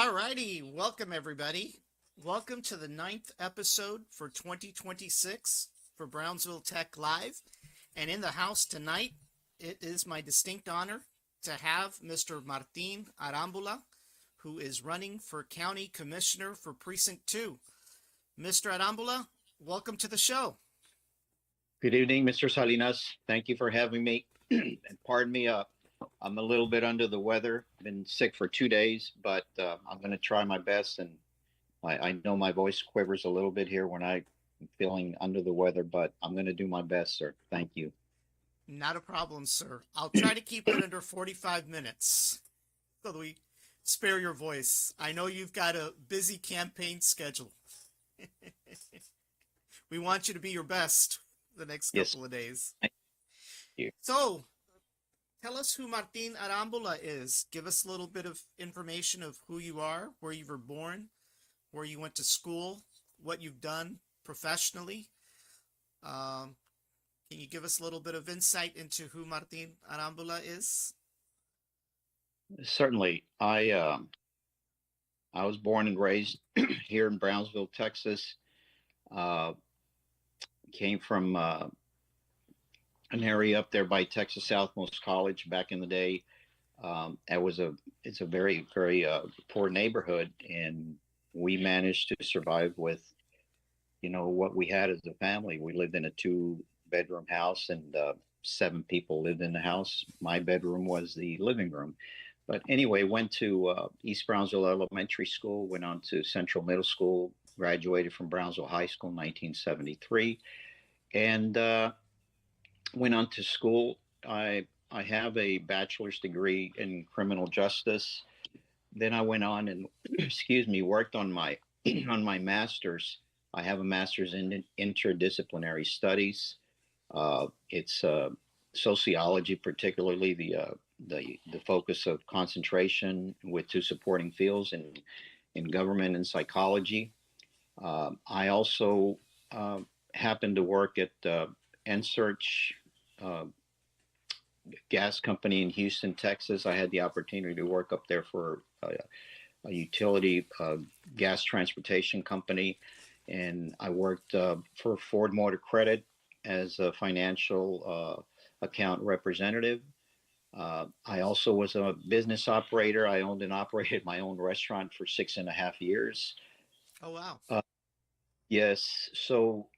All righty, welcome everybody. Welcome to the ninth episode for 2026 for Brownsville Tech Live. And in the house tonight, it is my distinct honor to have Mr. Martin Arambula, who is running for County Commissioner for Precinct 2. Mr. Arambula, welcome to the show. Good evening, Mr. Salinas. Thank you for having me. And pardon me, I'm a little bit under the weather. I've been sick for 2 days, but I'm going to try my best. And I know my voice quivers a little bit here when I'm feeling under the weather, but I'm going to do my best, sir. Thank you. Not a problem, sir. I'll try to keep it under 45 minutes so that we spare your voice. I know you've got a busy campaign schedule. We want you to be your best the next Yes. couple of days. Thank you. So, tell us who Martin Arambula is. Give us a little bit of information of who you are, where you were born, where you went to school, what you've done professionally. Can you give us a little bit of insight into who Martin Arambula is? Certainly. I was born and raised here in Brownsville, Texas. Uh, Came from an area up there by Texas Southmost College back in the day. It's a very, very poor neighborhood, and we managed to survive with, what we had as a family. We lived in a two-bedroom house, and 7 people lived in the house. My bedroom was the living room. But anyway, went to East Brownsville Elementary School, went on to Central Middle School, graduated from Brownsville High School in 1973, and went on to school. I have a bachelor's degree in criminal justice. Then I went on and, excuse me, worked on my on my master's. I have a master's in interdisciplinary studies. It's sociology, particularly the focus of concentration with 2 supporting fields in government and psychology. I also happened to work at Ensearch gas company in Houston, Texas. I had the opportunity to work up there for a utility gas transportation company, and I worked for Ford Motor Credit as a financial account representative. I also was a business operator. I owned and operated my own restaurant for 6.5 years. Oh, wow. Yes. So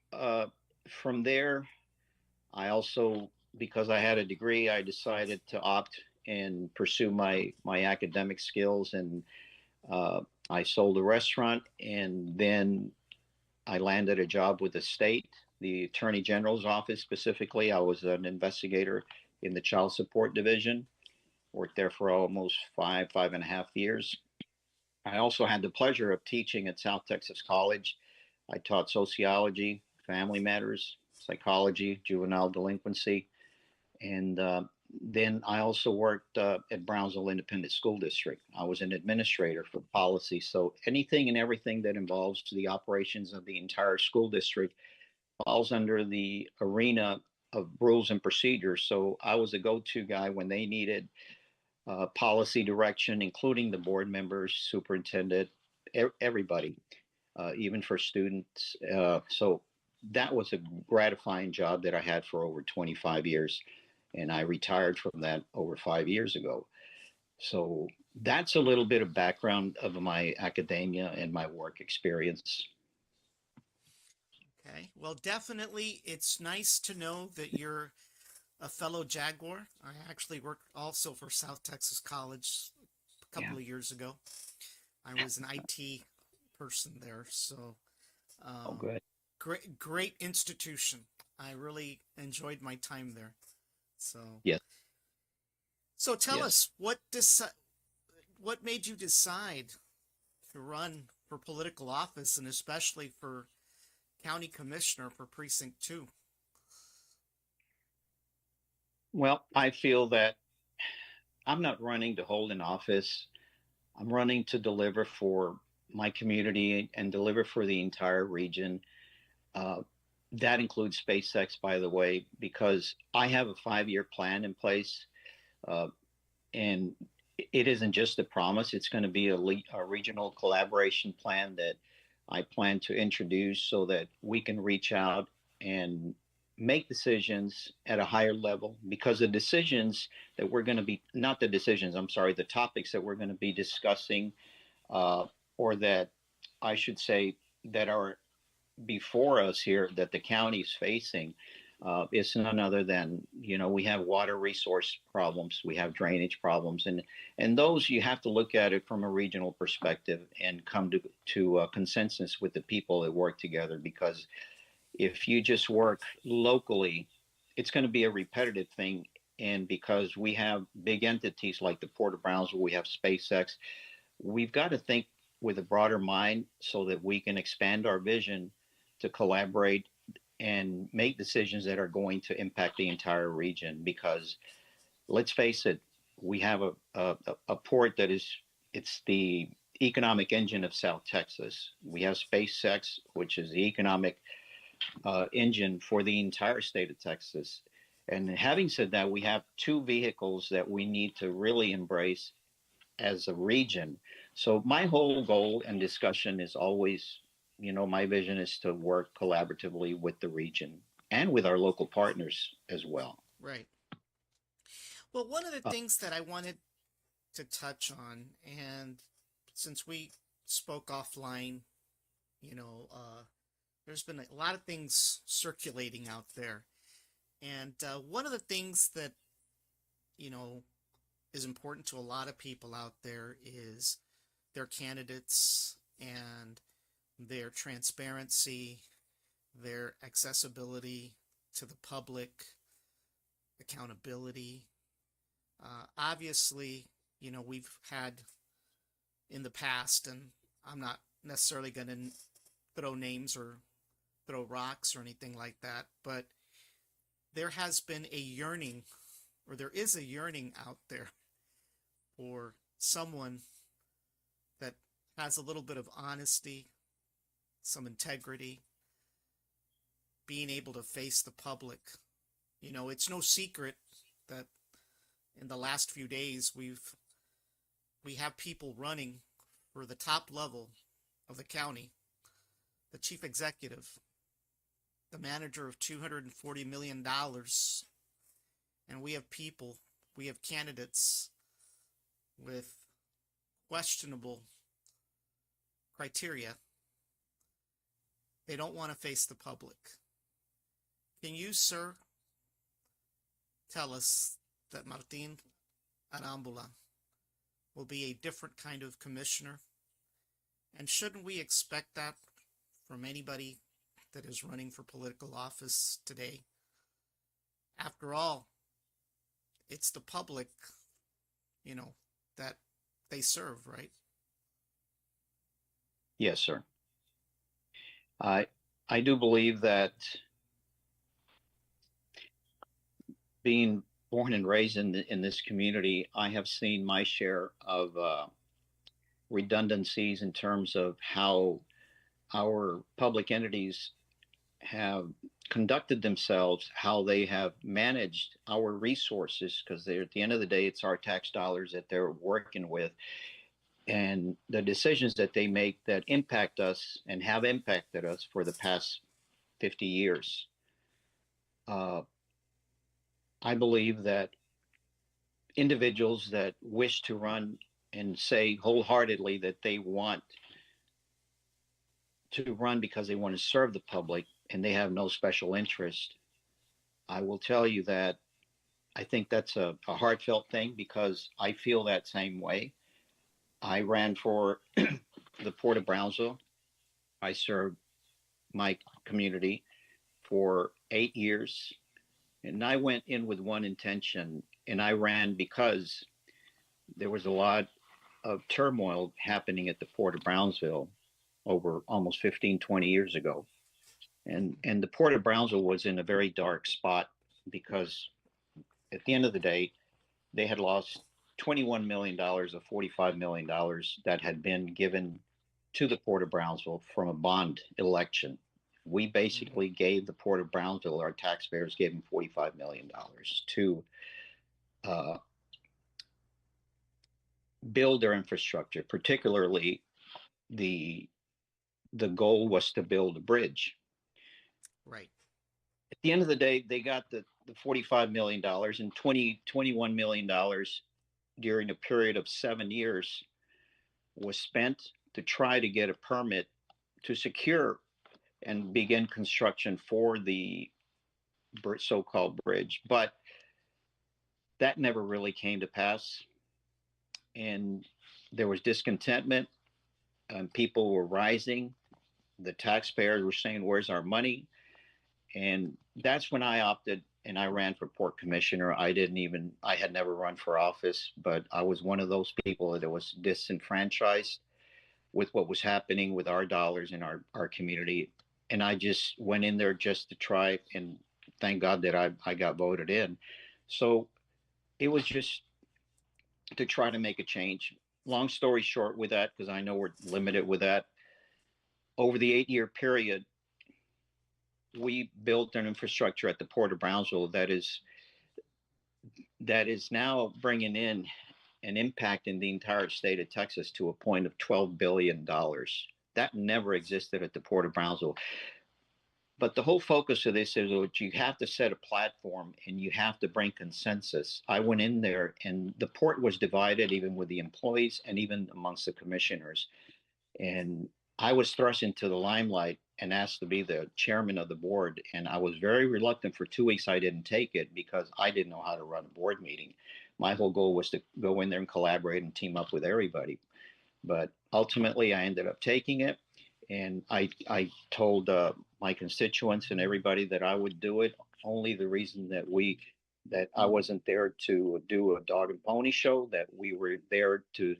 from there, I also, because I had a degree, I decided to opt and pursue my academic skills, and I sold a restaurant, and then I landed a job with the state, the Attorney General's office specifically. I was an investigator in the Child Support Division, worked there for almost 5.5 years. I also had the pleasure of teaching at South Texas College. I taught sociology, family matters, psychology, juvenile delinquency, and then I also worked at Brownsville Independent School District. I was an administrator for policy, so anything and everything that involves the operations of the entire school district falls under the arena of rules and procedures. So I was a go-to guy when they needed policy direction, including the board members, superintendent, everybody, even for students. So that was a gratifying job that I had for over 25 years. And I retired from that over 5 years ago. So that's a little bit of background of my academia and my work experience. Okay. Well, definitely, it's nice to know that you're a fellow Jaguar. I actually worked also for South Texas College a Yeah. couple of years ago. I was an IT person there, so Oh, um, good. great institution. I really enjoyed my time there. So, Yes. so tell Yes. us what made you decide to run for political office, and especially for county commissioner for Precinct 2? Well, I feel that I'm not running to hold an office. I'm running to deliver for my community and deliver for the entire region. Uh, that includes SpaceX, by the way, because I have a 5-year plan in place. Uh, and it isn't just a promise. It's going to be a regional collaboration plan that I plan to introduce so that we can reach out and make decisions at a higher level, because the decisions that we're going to be, not the decisions, I'm sorry, the topics that we're going to be discussing, uh, or that I should say that are before us here that the county's facing, it's none other than, we have water resource problems, we have drainage problems, and those you have to look at it from a regional perspective and come to a consensus with the people that work together. Because if you just work locally, it's going to be a repetitive thing. And because we have big entities like the Port of Brownsville, we have SpaceX, we've got to think with a broader mind so that we can expand our vision to collaborate and make decisions that are going to impact the entire region. Because let's face it, we have a port that is, it's the economic engine of South Texas. We have SpaceX, which is the economic engine for the entire state of Texas. And having said that, we have two vehicles that we need to really embrace as a region. So my whole goal and discussion is always, my vision is to work collaboratively with the region and with our local partners as well. Right. Well, one of the Uh, things that I wanted to touch on, and since we spoke offline, you know, there's been a lot of things circulating out there. And one of the things that, you know, is important to a lot of people out there is their candidates and their transparency, their accessibility to the public, accountability. Obviously, we've had in the past, and I'm not necessarily going to throw names or throw rocks or anything like that, but there has been a yearning, or there is a yearning out there for someone that has a little bit of honesty, some integrity, being able to face the public. It's no secret that in the last few days we have people running for the top level of the county, the chief executive, the manager of $240 million. And we have candidates with questionable criteria. They don't want to face the public. Can you, sir, tell us that Martin Arambula will be a different kind of commissioner? And shouldn't we expect that from anybody that is running for political office today? After all, it's the public, that they serve, right? yes, sir. I I do believe that being born and raised in this community, I have seen my share of redundancies in terms of how our public entities have conducted themselves, how they have managed our resources, because at the end of the day, it's our tax dollars that they're working with, and the decisions that they make that impact us and have impacted us for the past 50 years. Uh, I believe that individuals that wish to run and say wholeheartedly that they want to run because they want to serve the public and they have no special interest, I will tell you that I think that's a heartfelt thing, because I feel that same way. I ran for the Port of Brownsville. I served my community for 8 years, and I went in with one intention, and I ran because there was a lot of turmoil happening at the Port of Brownsville over almost 15, 20 years ago. And the Port of Brownsville was in a very dark spot, because at the end of the day, they had lost $21 million of $45 million that had been given to the Port of Brownsville from a bond election. We Mm-hmm. basically gave the Port of Brownsville, our taxpayers gave them $45 million to uh, build their infrastructure. Particularly, the the goal was to build a bridge. Right. At the end of the day, they got the $45 million and $21 million during a period of 7 years was spent to try to get a permit to secure and begin construction for the so-called bridge. But that never really came to pass, and there was discontentment, and people were rising. The taxpayers were saying, "Where's our money?" And that's when I opted and I ran for port commissioner. I had never run for office, but I was one of those people that was disenfranchised with what was happening with our dollars in our community. And I just went in there just to try, and thank God that I got voted in. So it was just to try to make a change. Long story short with that, because I know we're limited with that, over the 8 year period, we built an infrastructure at the Port of Brownsville that is now bringing in and impacting the entire state of Texas to a point of $12 billion. That never existed at the Port of Brownsville. But the whole focus of this is that you have to set a platform and you have to bring consensus. I went in there and the port was divided, even with the employees and even amongst the commissioners. And I was thrust into the limelight and asked to be the chairman of the board. And I was very reluctant. For 2 weeks. I didn't take it because I didn't know how to run a board meeting. My whole goal was to go in there and collaborate and team up with everybody. But ultimately, I ended up taking it. And I told my constituents and everybody that I would do it. Only the reason that I wasn't there to do a dog and pony show, that we were there to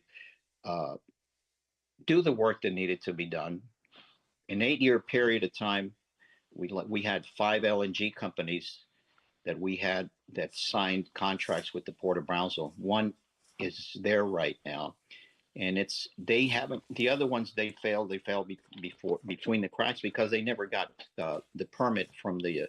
uh, do the work that needed to be done. In an 8 year period of time, we had 5 LNG companies that signed contracts with the Port of Brownsville. One is there right now, and they haven't. The other ones they failed. They failed before between the cracks because they never got the permit from the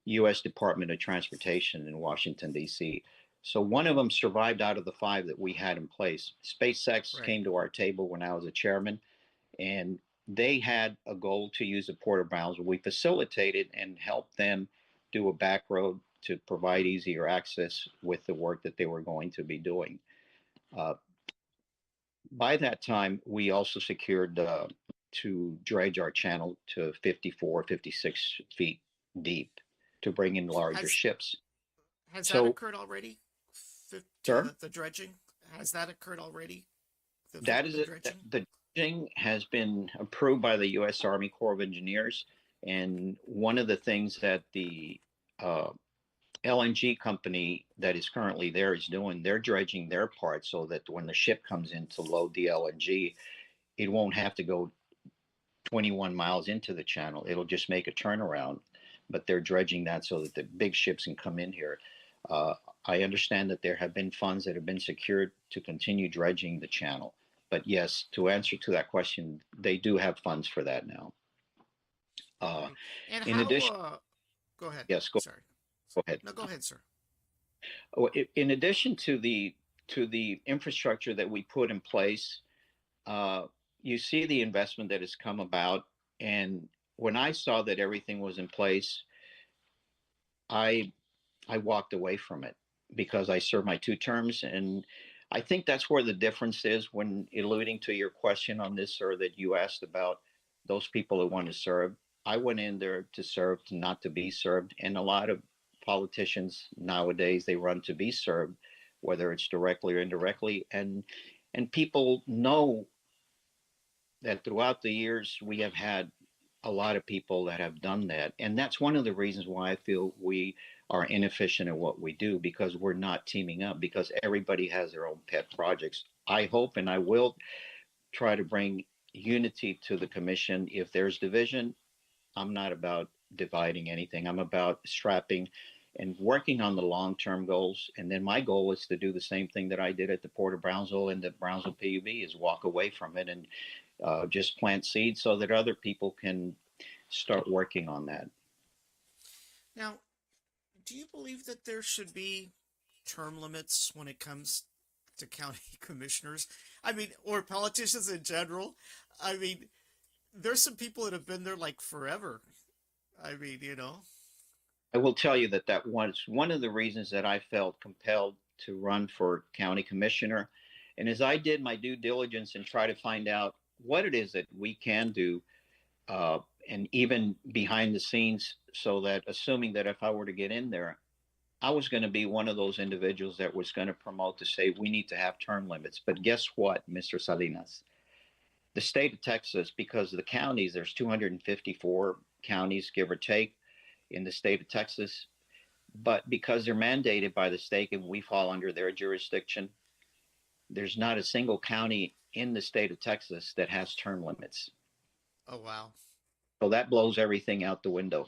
U.S. Department of Transportation in Washington D.C. So one of them survived out of the 5 that we had in place. SpaceX Right. came to our table when I was a chairman, and they had a goal to use the Port of Brownsville. We facilitated and helped them do a back road to provide easier access with the work that they were going to be doing. Uh, by that time, we also secured to dredge our channel to 54, 56 feet deep to bring in larger Has ships. has that So, occurred already? sir, The dredging, has that occurred already? that is The it. dredging. The dredging has been approved by the U.S. Army Corps of Engineers. And one of the things that the uh, LNG company that is currently there is doing, they're dredging their part so that when the ship comes in to load the LNG, it won't have to go 21 miles into the channel. It'll just make a turnaround. But they're dredging that so that the big ships can come in here. Uh, I understand that there have been funds that have been secured to continue dredging the channel. But yes, to answer to that question, they do have funds for that now. Uh, Okay. And in how? addition, Go ahead. yes, Sorry. go ahead. No, go ahead, sir. Oh, in addition to the infrastructure that we put in place, uh, you see the investment that has come about. And when I saw that everything was in place, I I walked away from it because I served my 2 terms, and I think that's where the difference is when alluding to your question on this, or that you asked about those people who want to serve. I went in there to serve, to not to be served, and a lot of politicians nowadays they run to be served, whether it's directly or indirectly, and people know that throughout the years we have had a lot of people that have done that. And that's one of the reasons why I feel we are inefficient at what we do, because we're not teaming up, because everybody has their own pet projects. I hope and I will try to bring unity to the commission. If there's division, I'm not about dividing anything. I'm about strapping and working on the long-term goals. And then my goal is to do the same thing that I did at the Port of Brownsville and the Brownsville PUB, is walk away from it and just plant seeds so that other people can start working on that. Now, do you believe that there should be term limits when it comes to county commissioners. I mean, or politicians in general. I mean, there's some people that have been there like forever. I mean, I will tell you that that was one of the reasons that I felt compelled to run for county commissioner. And as I did my due diligence and try to find out what it is that we can do, uh, and even behind the scenes, so that assuming that if I were to get in there, I was going to be one of those individuals that was going to promote to say we need to have term limits. But guess what, Mr. Salinas? The state of Texas, because of the counties, there's 254 counties, give or take, in the state of Texas. But because they're mandated by the state and we fall under their jurisdiction, there's not a single county in the state of Texas that has term limits. oh wow, So that blows everything out the window.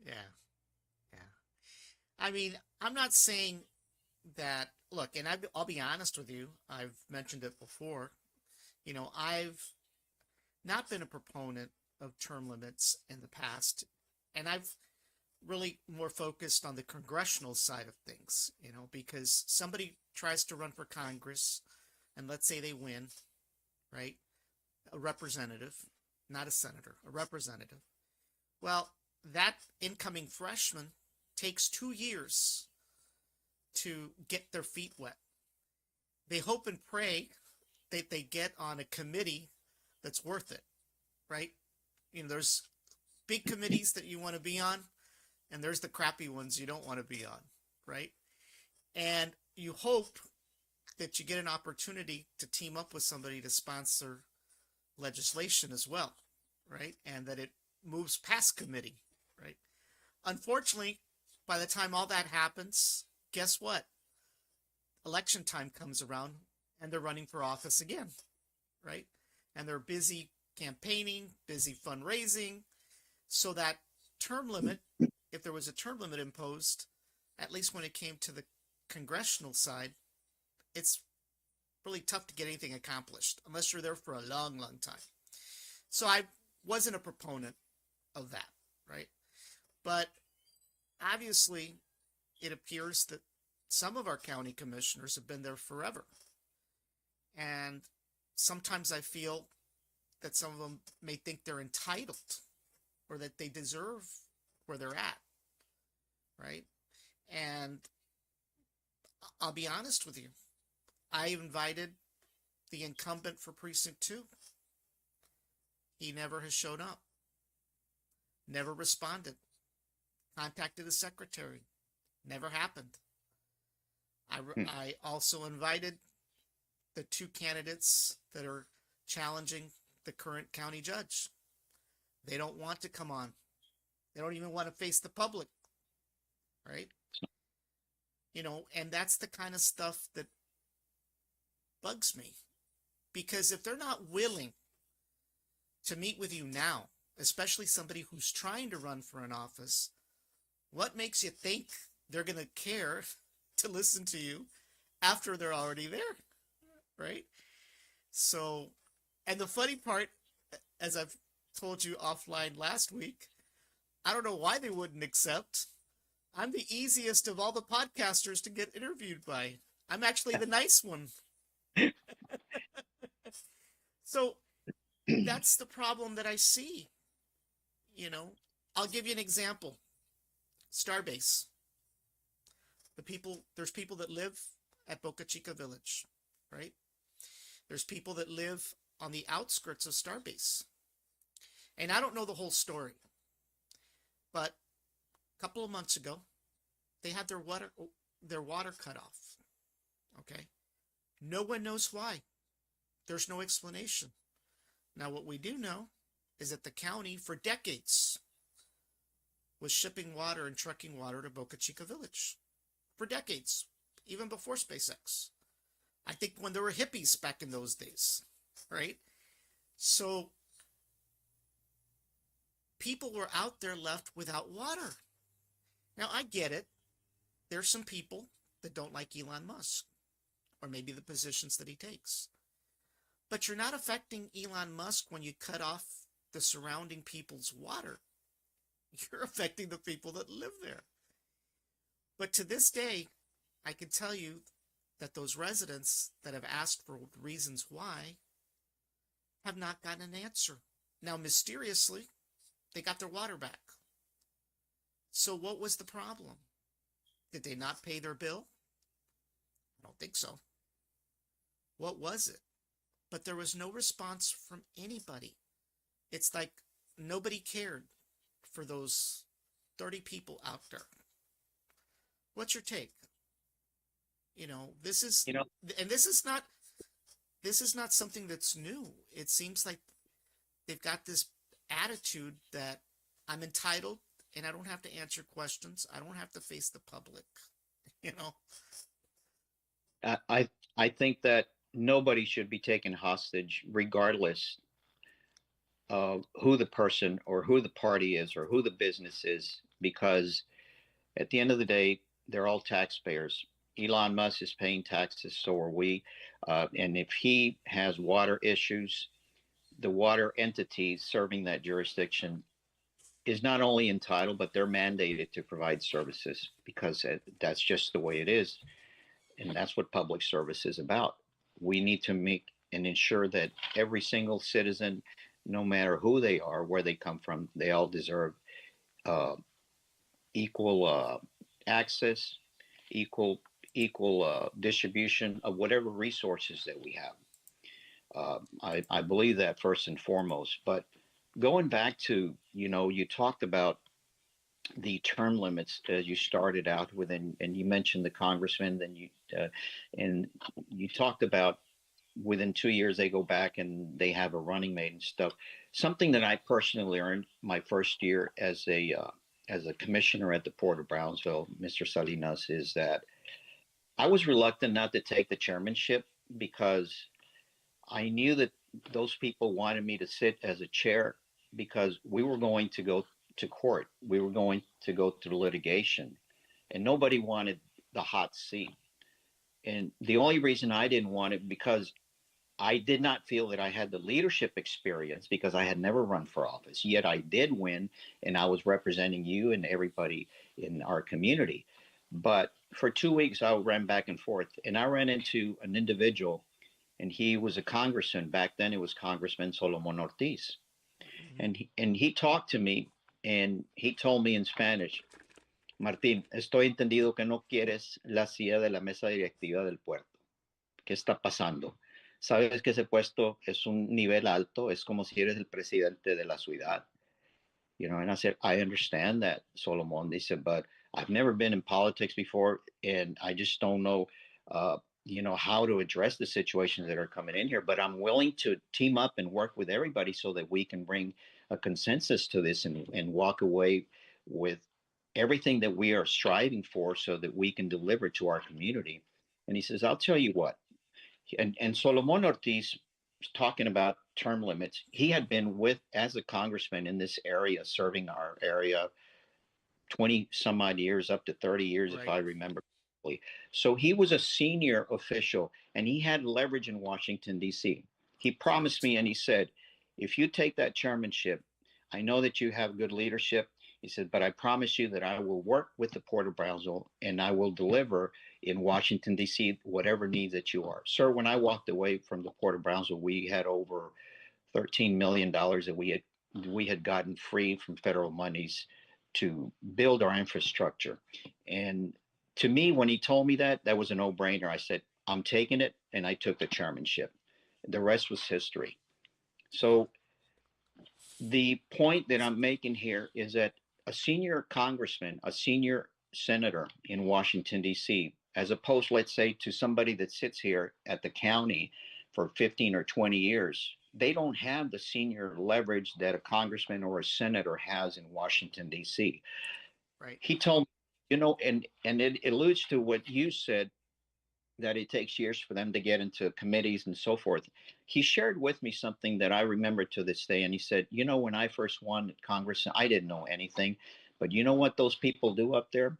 yeah, yeah. I mean, I'm not saying that. Look, and I'll be honest with you. I've mentioned it before. I've not been a proponent of term limits in the past, and I've really more focused on the congressional side of things, because somebody tries to run for Congress, and let's say they win, right? A representative, not a senator, a representative. Well, that incoming freshman takes 2 years to get their feet wet. They hope and pray that they get on a committee that's worth it, right? There's big committees that you want to be on, and there's the crappy ones you don't want to be on, right? And you hope that you get an opportunity to team up with somebody to sponsor legislation as well, right? And that it moves past committee, right? Unfortunately, by the time all that happens, guess what? Election time comes around and they're running for office again, right? And they're busy campaigning, busy fundraising, so that term limit, if there was a term limit imposed, at least when it came to the congressional side, it's really tough to get anything accomplished unless you're there for a long, long time. So I wasn't a proponent of that, right? But obviously, it appears that some of our county commissioners have been there forever. And sometimes I feel that some of them may think they're entitled or that they deserve where they're at, right? And I'll be honest with you. I invited the incumbent for Precinct 2. He never has shown up, never responded, contacted the secretary, never happened. I also invited the two candidates that are challenging the current county judge. They don't want to come on. They don't even want to face the public, right? And that's the kind of stuff that bugs me. Because if they're not willing to meet with you now, especially somebody who's trying to run for an office, what makes you think they're going to care to listen to you after they're already there, right? So, and the funny part, as I've told you offline last week, I don't know why they wouldn't accept. I'm the easiest of all the podcasters to get interviewed by. I'm actually the nice one. So that's the problem that I see. I'll give you an example. Starbase. There's people that live at Boca Chica Village, right? There's people that live on the outskirts of Starbase. And I don't know the whole story, but a couple of months ago, they had their water cut off. Okay? No one knows why. There's no explanation. Now, what we do know is that the county, for decades, was shipping water and trucking water to Boca Chica Village. For decades, even before SpaceX. I think when there were hippies back in those days, right? So people were out there left without water. Now, I get it. There's some people that don't like Elon Musk, or maybe the positions that he takes. But you're not affecting Elon Musk when you cut off the surrounding people's water. You're affecting the people that live there. But to this day, I can tell you that those residents that have asked for reasons why have not gotten an answer. Now, mysteriously, they got their water back. So what was the problem? Did they not pay their bill? I don't think so. What was it? But there was no response from anybody. It's like nobody cared for those 30 people out there. What's your take? This is, You know, and this is not something that's new. It seems like they've got this attitude that I'm entitled and I don't have to answer questions. I don't have to face the public, you know? I think that nobody should be taken hostage, regardless of who the person or who the party is or who the business is, because at the end of the day, they're all taxpayers. Elon Musk is paying taxes, so are we. And if he has water issues, the water entity serving that jurisdiction is not only entitled, but they're mandated to provide services because that's just the way it is. And that's what public service is about. We need to make and ensure that every single citizen, no matter who they are, where they come from, they all deserve uh, equal access, equal distribution of whatever resources that we have. I believe that first and foremost. But going back to, you talked about the term limits as you started out with, and you mentioned the congressman, then and you talked about within 2 years they go back and they have a running mate and stuff. Something that I personally learned my first year as a commissioner at the Port of Brownsville, Mr. Salinas, is that I was reluctant not to take the chairmanship because I knew that those people wanted me to sit as a chair because we were going to go to court. We were going to go through litigation, and nobody wanted the hot seat. And the only reason I didn't want it because I did not feel that I had the leadership experience because I had never run for office. Yet I did win, and I was representing you and everybody in our community. But for 2 weeks, I ran back and forth, and I ran into an individual, and he was a congressman. Back then, it was Congressman Solomon Ortiz. Mm-hmm. And he talked to me, and he told me in Spanish, Martín, estoy entendido que no quieres la silla de la mesa directiva del puerto. ¿Qué está pasando? Sabes que ese puesto es un nivel alto, es como si eres el presidente de la ciudad. And I said, I understand that, Solomon. They said, but I've never been in politics before, and I just don't know, how to address the situations that are coming in here. But I'm willing to team up and work with everybody so that we can bring a consensus to this and walk away with everything that we are striving for so that we can deliver to our community. And he says, I'll tell you what. And Solomon Ortiz talking about term limits. He had been as a congressman in this area, serving our area 20 some odd years, up to 30 years, Right. if I remember correctly. So he was a senior official and he had leverage in Washington, D.C. He promised me and he said, if you take that chairmanship, I know that you have good leadership. He said, but I promise you that I will work with the Port of Brownsville and I will deliver in Washington, D.C., whatever needs that you are. Sir, when I walked away from the Port of Brownsville, we had over $13 million that we had gotten free from federal monies to build our infrastructure. And to me, when he told me that, that was a no-brainer. I said, I'm taking it, and I took the chairmanship. The rest was history. So the point that I'm making here is that a senior congressman, a senior senator in Washington, D.C., as opposed, let's say, to somebody that sits here at the county for 15 or 20 years, they don't have the senior leverage that a congressman or a senator has in Washington, D.C. Right. He told me, and it alludes to what you said, that it takes years for them to get into committees and so forth. He shared with me something that I remember to this day. And he said, when I first won Congress, I didn't know anything. But you know what those people do up there?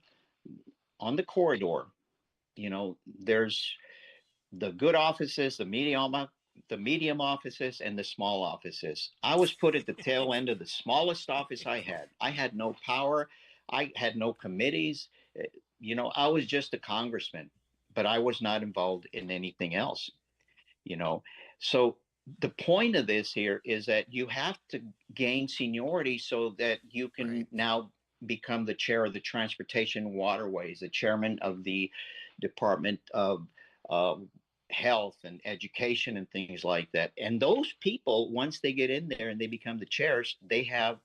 On the corridor, there's the good offices, the medium offices, and the small offices. I was put at the tail end of the smallest office I had. I had no power. I had no committees. I was just a congressman. but I was not involved in anything else, you know. So the point of this here is that you have to gain seniority so that you Right. can now become the chair of the transportation waterways, the chairman of the department of uh, health and education and things like that. And those people, once they get in there and they become the chairs, they have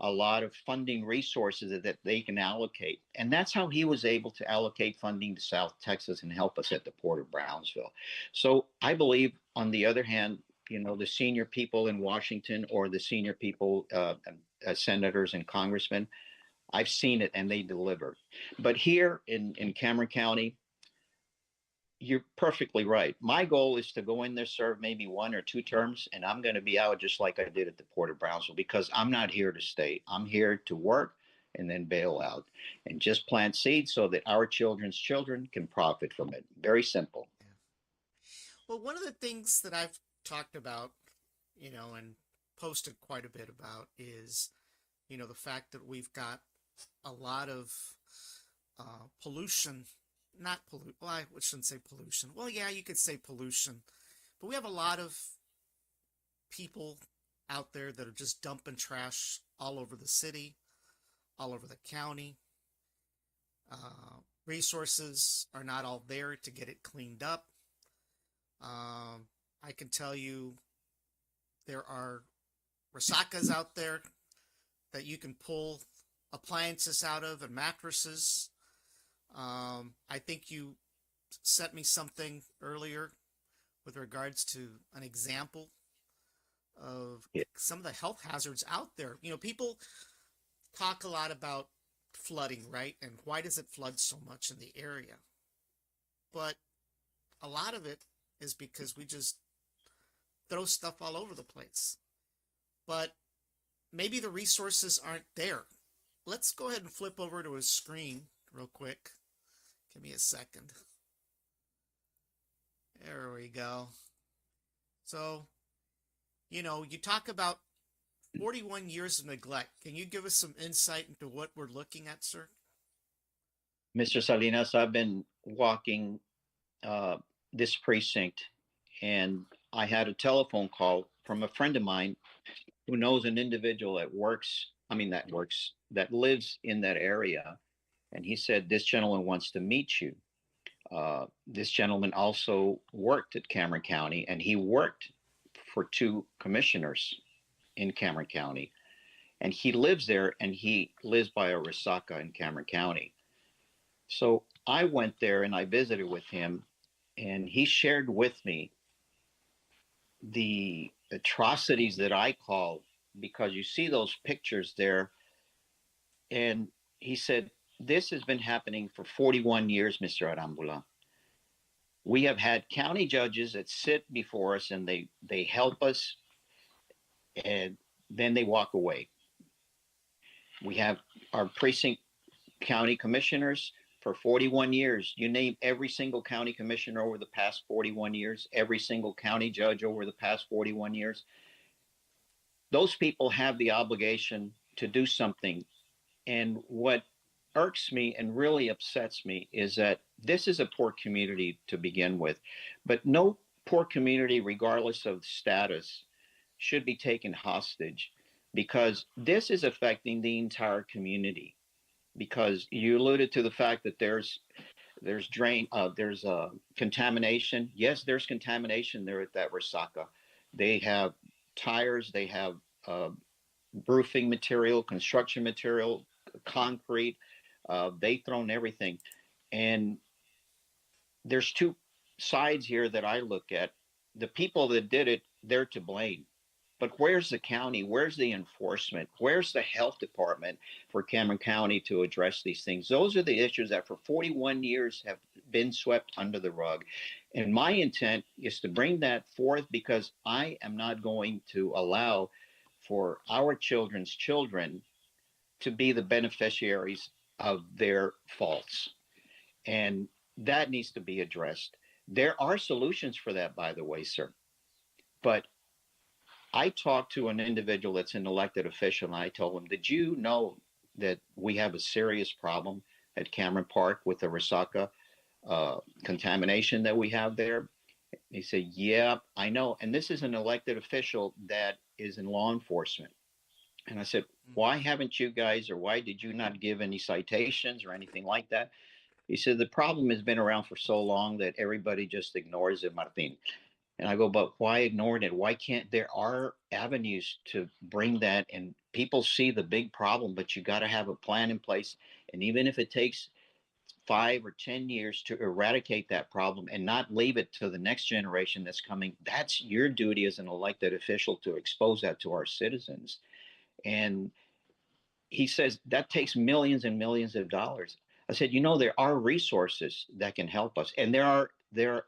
a lot of funding resources that they can allocate. And that's how he was able to allocate funding to South Texas and help us at the Port of Brownsville. So I believe, on the other hand, the senior people in Washington or the senior people, senators and congressmen, I've seen it and they deliver. But here in Cameron County, you're perfectly right. My goal is to go in there, serve maybe 1 or 2 terms, and I'm going to be out just like I did at the Port of Brownsville because I'm not here to stay. I'm here to work and then bail out and just plant seeds so that our children's children can profit from it. Very simple. Yeah. Well, one of the things that I've talked about, and posted quite a bit about is, the fact that we've got a lot of pollution, not pollute. Well, I shouldn't say pollution. Well, yeah, you could say pollution, but we have a lot of people out there that are just dumping trash all over the city, all over the county. Resources are not all there to get it cleaned up. I can tell you there are Rasakas out there that you can pull appliances out of and mattresses. I think you sent me something earlier with regards to an example of Yeah. some of the health hazards out there. People talk a lot about flooding, right? And why does it flood so much in the area? But a lot of it is because we just throw stuff all over the place. But maybe the resources aren't there. Let's go ahead and flip over to a screen real quick. Give me a second. There we go. So, you talk about 41 years of neglect. Can you give us some insight into what we're looking at, sir? Mr. Salinas, I've been walking uh, this precinct, and I had a telephone call from a friend of mine who knows an individual that lives in that area. And he said, this gentleman wants to meet you. This gentleman also worked at Cameron County, and he worked for 2 commissioners in Cameron County. And he lives there, and he lives by a Resaca in Cameron County. So I went there and I visited with him, and he shared with me the atrocities that I call, because you see those pictures there. And he said, this has been happening for 41 years, Mr. Arambula. We have had county judges that sit before us and they help us, and then they walk away. We have our precinct county commissioners for 41 years. You name every single county commissioner over the past 41 years, every single county judge over the past 41 years. Those people have the obligation to do something. And what irks me and really upsets me is that this is a poor community to begin with, but no poor community, regardless of status, should be taken hostage, because this is affecting the entire community. Because you alluded to the fact that there's contamination. Yes, there's contamination there at that Resaca. They have tires, they have uh, roofing material, construction material, concrete. They've thrown everything. And there's 2 sides here that I look at. The people that did it, they're to blame. But where's the county? Where's the enforcement? Where's the health department for Cameron County to address these things? Those are the issues that for 41 years have been swept under the rug. And my intent is to bring that forth, because I am not going to allow for our children's children to be the beneficiaries of their faults. And that needs to be addressed. There are solutions for that, by the way, sir. But I talked to an individual that's an elected official, and I told him, did you know that we have a serious problem at Cameron Park with the Resaca? contamination that we have there. He said, yeah, I know. And this is an elected official that is in law enforcement. And I said, Mm-hmm. why haven't you guys, or why did you not give any citations or anything like that? He said, the problem has been around for so long that everybody just ignores it, Martin. And I go, but why ignore it? Why can't there are avenues to bring that? And people see the big problem, but you got to have a plan in place. And even if it takes 5 or 10 years to eradicate that problem and not leave it to the next generation that's coming, that's your duty as an elected official to expose that to our citizens. And he says that takes millions and millions of dollars. I said, there are resources that can help us, and there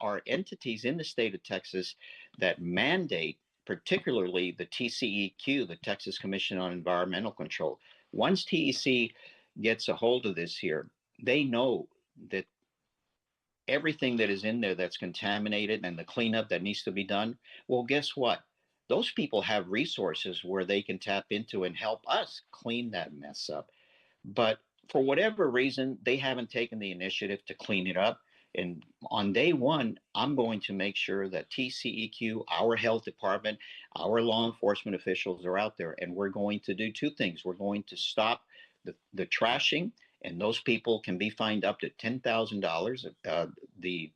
are entities in the state of Texas that mandate, particularly the TCEQ, the Texas Commission on Environmental Control. Once TEC gets a hold of this here, they know that everything that is in there that's contaminated and the cleanup that needs to be done. Well, guess what? Those people have resources where they can tap into and help us clean that mess up. But for whatever reason, they haven't taken the initiative to clean it up. And on day one, I'm going to make sure that TCEQ, our health department, our law enforcement officials are out there. And we're going to do two things. We're going to stop the trashing, and those people can be fined up to $10,000. The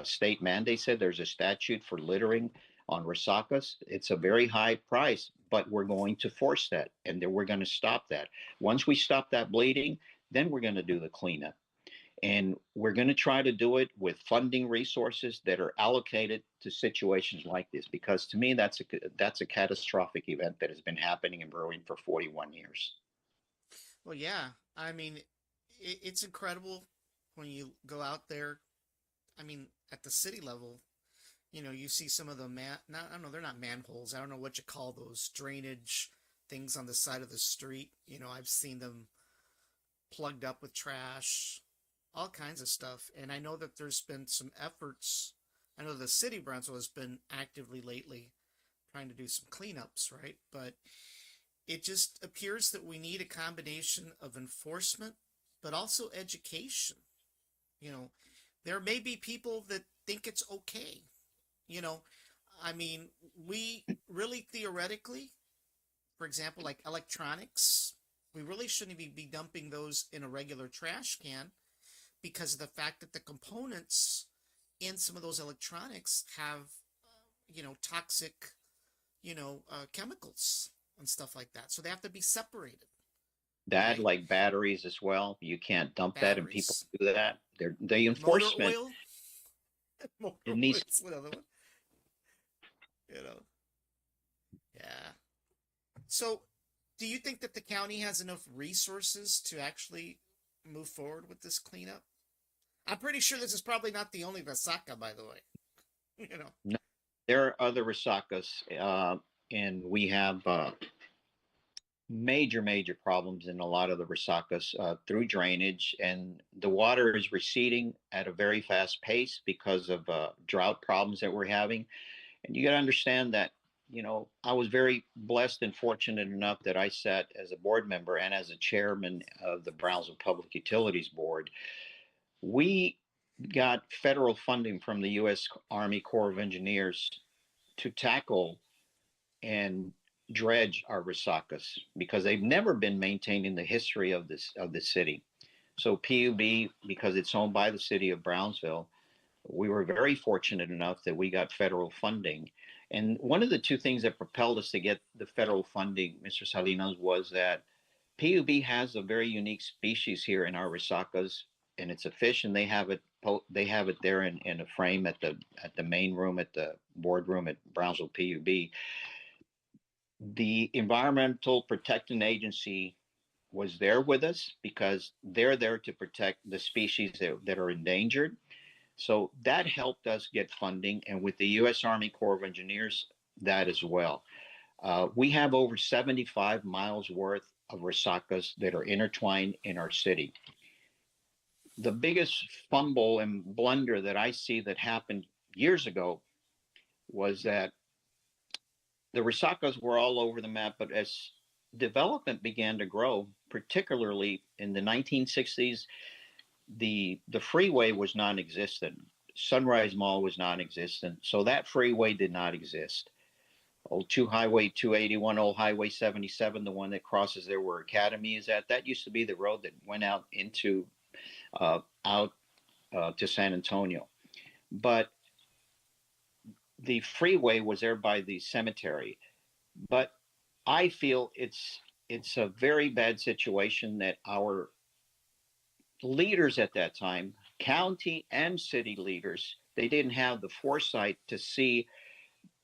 state mandate said there's a statute for littering on Resacas. It's a very high price, but we're going to force that, and then we're going to stop that. Once we stop that bleeding, then we're going to do the cleanup. And we're going to try to do it with funding resources that are allocated to situations like this, because to me, that's a catastrophic event that has been happening and brewing for 41 years. Well, yeah. I mean, it's incredible when you go out there. I mean, at the city level, you see some of the not, I don't know, they're not manholes. I don't know what you call those drainage things on the side of the street. I've seen them plugged up with trash, all kinds of stuff. And I know that there's been some efforts. I know the city of Brownsville has been actively lately trying to do some cleanups, right? But it just appears that we need a combination of enforcement, but also education. You know, there may be people that think it's okay. You know, I mean, we really theoretically, for example, like electronics, we really shouldn't be dumping those in a regular trash can because of the fact that the components in some of those electronics have, toxic, chemicals and stuff like that. So they have to be separated, That, right? like batteries as well, you can't dump that, and people Batteries, do that. The motor enforcement, oil, motor it oil needs. is another one. You know, yeah. So, do you think that the county has enough resources to actually move forward with this cleanup? I'm pretty sure this is probably not the only Vasaka, by the way. You know. No, there are other Resakas, and we have major problems in a lot of the Resakas through drainage, and the water is receding at a very fast pace because of drought problems that we're having. And you got to understand that, I was very blessed and fortunate enough that I sat as a board member and as a chairman of the Brownsville Public Utilities Board. We got federal funding from the U.S. Army Corps of Engineers to tackle and dredge our Resakas because they've never been maintained in the history of the city. So PUB, because it's owned by the city of Brownsville, we were very fortunate enough that we got federal funding. And one of the two things that propelled us to get the federal funding, Mr. Salinas, was that PUB has a very unique species here in our Resakas, and it's a fish, and they have it there in a frame at the main room at the boardroom at Brownsville PUB. The Environmental Protection Agency was there with us because they're there to protect the species that are endangered. So that helped us get funding, and with the U.S. Army Corps of Engineers, that as well. We have over 75 miles worth of Resakas that are intertwined in our city. The biggest fumble and blunder that I see that happened years ago was that the Resakas were all over the map, but as development began to grow, particularly in the 1960s, the freeway was non-existent. Sunrise Mall was non-existent, so that freeway did not exist. Old two Highway 281, old Highway 77, the one that crosses there where Academy is at, that used to be the road that went out into out to San Antonio. But the freeway was there by the cemetery. But I feel it's a very bad situation that our leaders at that time, county and city leaders, they didn't have the foresight to see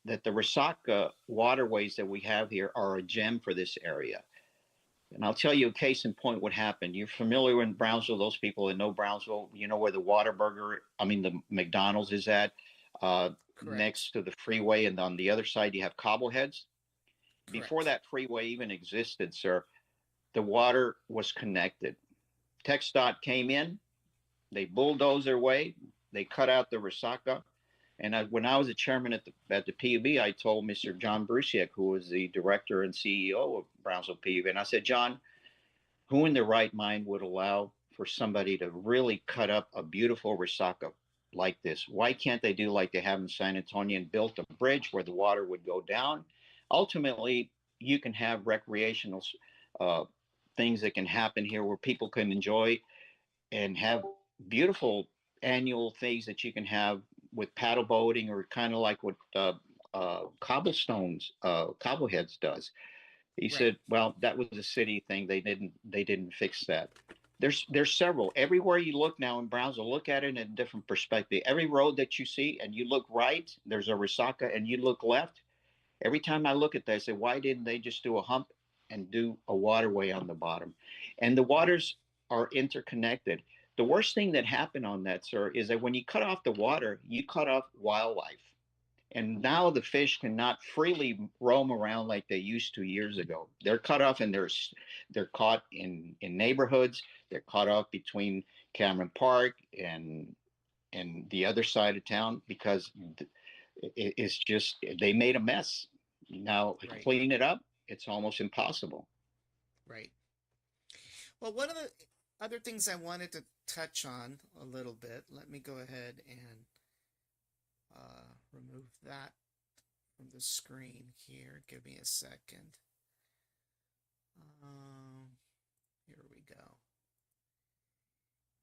that the Resaca waterways that we have here are a gem for this area. And I'll tell you a case in point what happened. You're familiar with Brownsville, those people that know Brownsville, you know where the the McDonald's is at, Correct. next to the freeway. And on the other side, you have Cobbleheads. Before Correct. that freeway even existed, sir, the water was connected. TxDOT came in, they bulldozed their way, they cut out the Resaca. And when I was a chairman at the PUB, I told Mr. John Brusiak, who was the director and CEO of Brownsville PUB, and I said, John, who in their right mind would allow for somebody to really cut up a beautiful Resaca like this? Why can't they do like they have in San Antonio and built a bridge where the water would go down? Ultimately, you can have recreational uh, things that can happen here where people can enjoy and have beautiful annual things that you can have with paddle boating or kind of like what Cobbleheads does. He Right. said, "Well, that was a city thing. They didn't fix that." There's several everywhere you look now in Brownsville. Look at it in a different perspective. Every road that you see, and you look right, there's a Resaca, and you look left. Every time I look at that, I say, why didn't they just do a hump and do a waterway on the bottom? And the waters are interconnected. The worst thing that happened on that, sir, is that when you cut off the water, you cut off wildlife. And now the fish cannot freely roam around like they used to years ago. They're cut off and they're caught in neighborhoods. They're caught off between Cameron Park and the other side of town because it's just they made a mess. Now to Right. clean it up, it's almost impossible. Right. Well, one of the other things I wanted to touch on a little bit, let me go ahead and remove that from the screen here. Give me a second. Um, Here we go.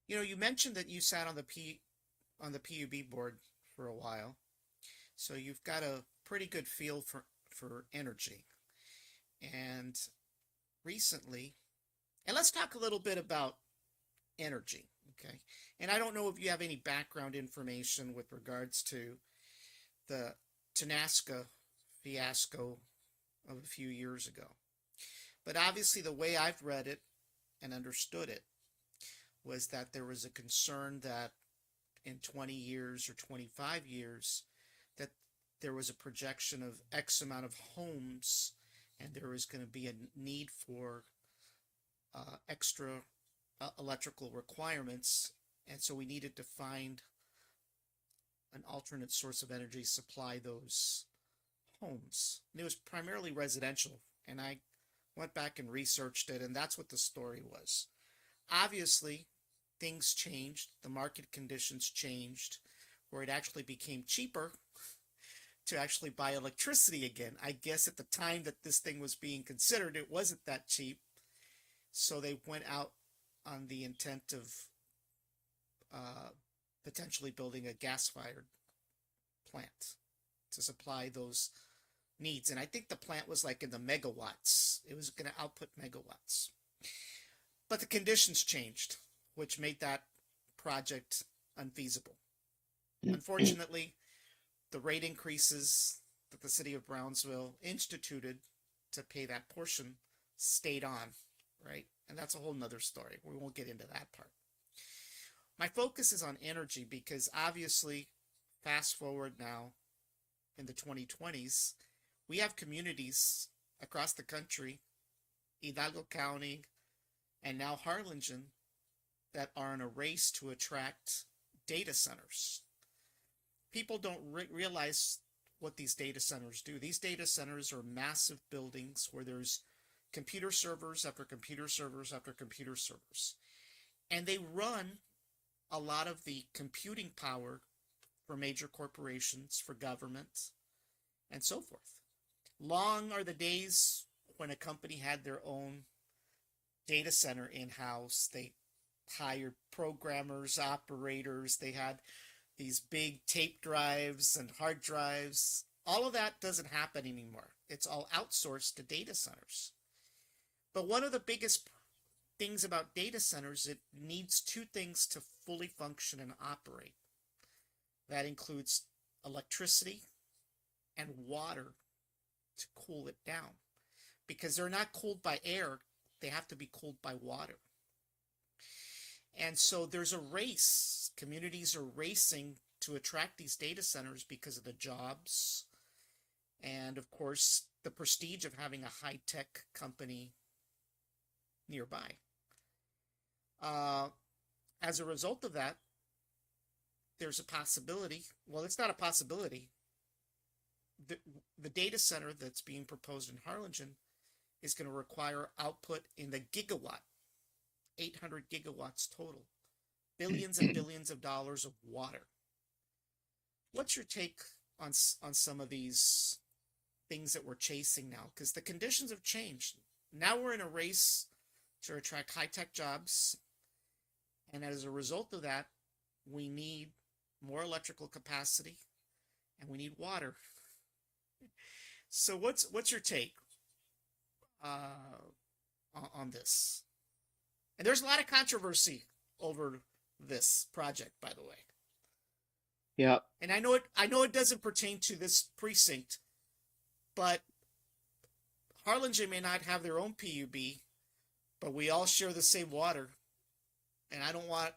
You mentioned that you sat on the PUB board for a while, so you've got a pretty good feel for energy. And recently, and let's talk a little bit about energy, okay? And I don't know if you have any background information with regards to the Tanasca fiasco of a few years ago. But obviously, the way I've read it and understood it was that there was a concern that in 20 years or 25 years, that there was a projection of X amount of homes and there was going to be a need for extra electrical requirements. And so we needed to find an alternate source of energy to supply those homes. And it was primarily residential. And I went back and researched it, and that's what the story was. Obviously, things changed, the market conditions changed, where it actually became cheaper to actually buy electricity again. I guess at the time that this thing was being considered, it wasn't that cheap. So they went out on the intent of uh, potentially building a gas fired plant to supply those needs. And I think the plant was like in the megawatts, it was going to output megawatts. But the conditions changed, which made that project unfeasible. Unfortunately, the rate increases that the city of Brownsville instituted to pay that portion stayed on, right? And that's a whole nother story. We won't get into that part. My focus is on energy because obviously, fast forward now in the 2020s, we have communities across the country, Hidalgo County, and now Harlingen, that are in a race to attract data centers. People don't realize what these data centers do. These data centers are massive buildings where there's computer servers after computer servers after computer servers. And they run a lot of the computing power for major corporations, for government, and so forth. Long are the days when a company had their own data center in-house. They hired programmers, operators. They had these big tape drives and hard drives. All of that doesn't happen anymore. It's all outsourced to data centers. But one of the biggest things about data centers, it needs two things to fully function and operate. That includes electricity and water to cool it down. Because they're not cooled by air, they have to be cooled by water. And so there's a race. Communities are racing to attract these data centers because of the jobs and, of course, the prestige of having a high-tech company nearby. As a result of that, there's a possibility. Well, it's not a possibility. The data center that's being proposed in Harlingen is going to require output in the gigawatt, 800 gigawatts total, billions and billions of dollars of water. What's your take on some of these things that we're chasing now? Because the conditions have changed. Now we're in a race to attract high-tech jobs, and as a result of that, we need more electrical capacity, and we need water. So what's your take on this? And there's a lot of controversy over this project, by the way. Yeah. And I know it doesn't pertain to this precinct, but Harlingen may not have their own PUB, but we all share the same water, and I don't want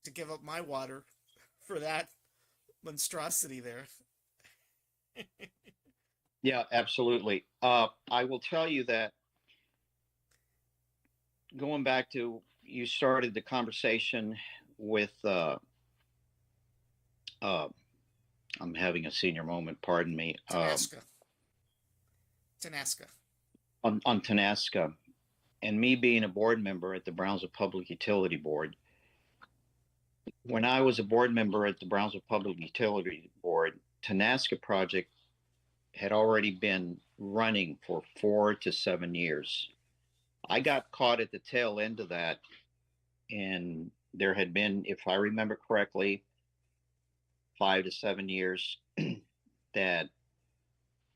to give up my water for that monstrosity there. Yeah, absolutely. I will tell you that going back to you started the conversation with I'm having a senior moment, pardon me. Tenasca. On Tenasca, and me being a board member at the Brownsville Public Utility Board. When I was a board member at the Brownsville Public Utility Board, Tenasca project had already been running for 4 to 7 years. I got caught at the tail end of that, and there had been, if I remember correctly, 5 to 7 years that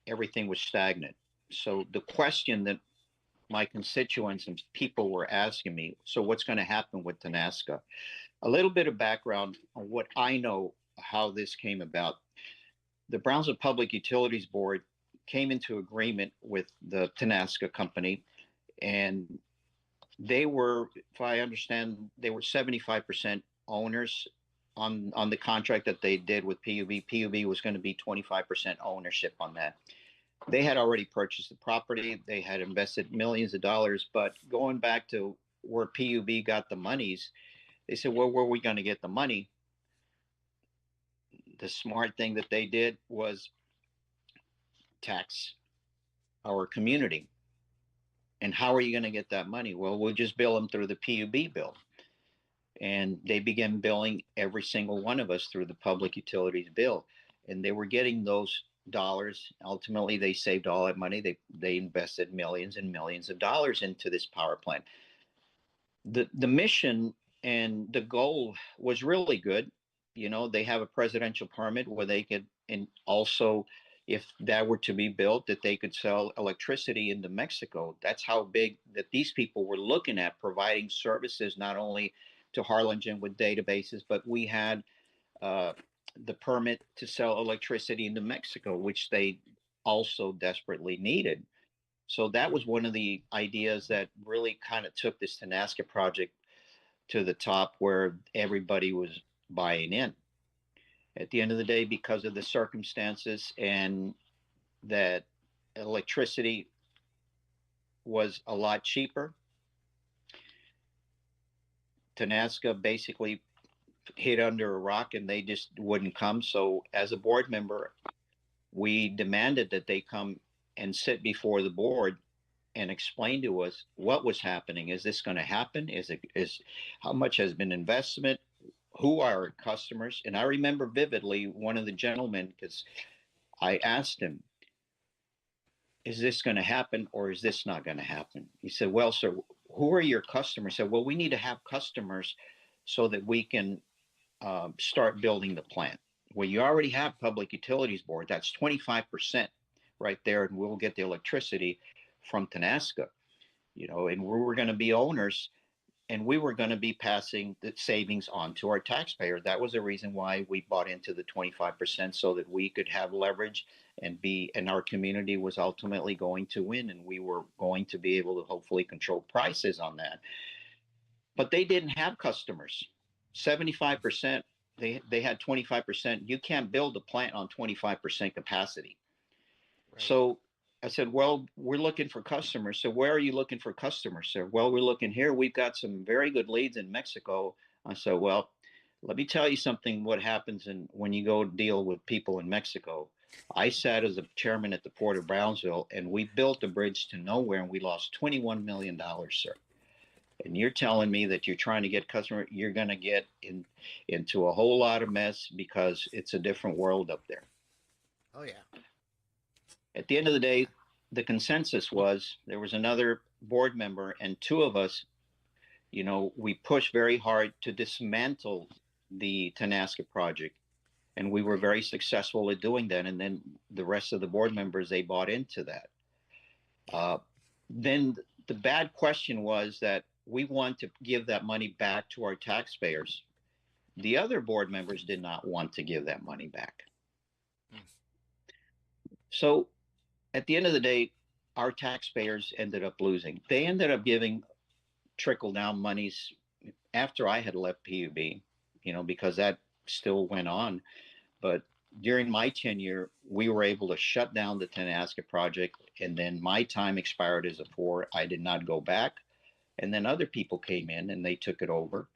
everything was stagnant. So the question that my constituents and people were asking me, so what's going to happen with Tenasca? A little bit of background on what I know, how this came about. The Brownsville Public Utilities Board came into agreement with the Tenasca company, and they were, if I understand, they were 75% owners on the contract that they did with PUB. PUB was going to be 25% ownership on that. They had already purchased the property. They had invested millions of dollars, but going back to where PUB got the monies, they said, well, where are we going to get the money? The smart thing that they did was tax our community. And how are you going to get that money? Well, we'll just bill them through the PUB bill. And they began billing every single one of us through the public utilities bill. And they were getting those dollars. Ultimately, they saved all that money. They invested millions and millions of dollars into this power plant. The mission and the goal was really good. You know, they have a presidential permit where they could, and also if that were to be built, that they could sell electricity into Mexico. That's how big that these people were looking at providing services, not only to Harlingen with databases, but we had the permit to sell electricity into Mexico, which they also desperately needed. So that was one of the ideas that really kind of took this Tenasca project to the top, where everybody was buying in. At the end of the day, because of the circumstances and that electricity was a lot cheaper, Tenasca basically hid under a rock and they just wouldn't come. So as a board member, we demanded that they come and sit before the board and explain to us what was happening. Is this going to happen? Is how much has been investment? who are our customers? And I remember vividly one of the gentlemen, because I asked him, is this going to happen or is this not going to happen? He said, well, sir, who are your customers? I said, well, we need to have customers so that we can start building the plant. Well, you already have Public Utilities Board. That's 25% right there, and we'll get the electricity from Tenaska, and we were going to be owners, and we were going to be passing the savings on to our taxpayer. That was the reason why we bought into the 25%, so that we could have leverage and our community was ultimately going to win, and we were going to be able to hopefully control prices on that. But they didn't have customers. 75%, they had 25%. You can't build a plant on 25% capacity. Right. So I said, well, we're looking for customers. So where are you looking for customers, sir? Well, we're looking here. We've got some very good leads in Mexico. I said, well, let me tell you something, what happens when you go deal with people in Mexico. I sat as a chairman at the Port of Brownsville, and we built a bridge to nowhere, and we lost $21 million, sir. And you're telling me that you're trying to get customers, you're going to get into a whole lot of mess, because it's a different world up there. Oh, yeah. At the end of the day, the consensus was there was another board member and two of us, we pushed very hard to dismantle the Tenaska project. And we were very successful at doing that. And then the rest of the board members, they bought into that. Then the bad question was that we want to give that money back to our taxpayers. The other board members did not want to give that money back. So at the end of the day, our taxpayers ended up losing. They ended up giving trickle-down monies after I had left PUB, because that still went on. But during my tenure, we were able to shut down the Tenaska project, and then my time expired as a 4. I did not go back. And then other people came in and they took it over.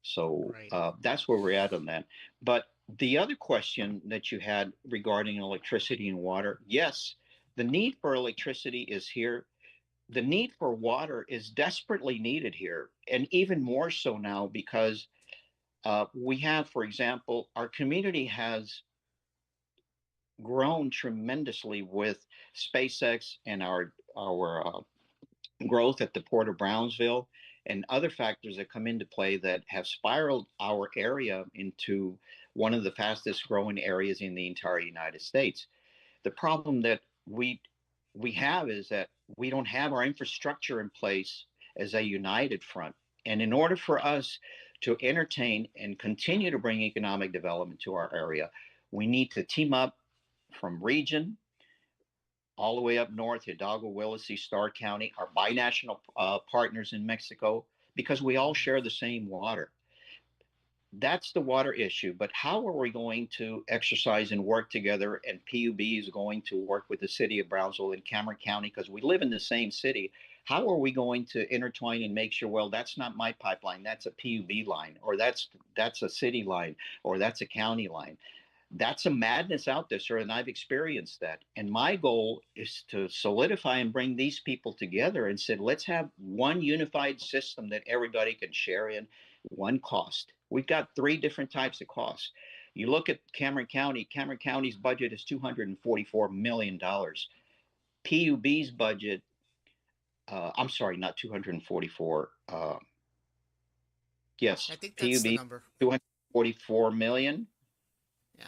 So right. That's where we're at on that. But the other question that you had regarding electricity and water, yes, the need for electricity is here. The need for water is desperately needed here, and even more so now, because we have, for example, our community has grown tremendously with SpaceX and our growth at the Port of Brownsville and other factors that come into play that have spiraled our area into one of the fastest growing areas in the entire United States. The problem that we have is that we don't have our infrastructure in place as a united front. And in order for us to entertain and continue to bring economic development to our area, we need to team up from region all the way up north, Hidalgo, Willacy, Starr County, our binational partners in Mexico, because we all share the same water. That's the water issue. But how are we going to exercise and work together? And PUB is going to work with the city of Brownsville and Cameron County, because we live in the same city. How are we going to intertwine and make sure, well, that's not my pipeline, that's a PUB line, or that's a city line, or that's a county line? That's a madness out there, sir, and I've experienced that. And my goal is to solidify and bring these people together and said, let's have one unified system that everybody can share in, one cost. We've got 3 different types of costs. You look at Cameron County's budget is $244 million. PUB's budget, I'm sorry, not 244. Yes, I think that's the number. 244 million. Yeah.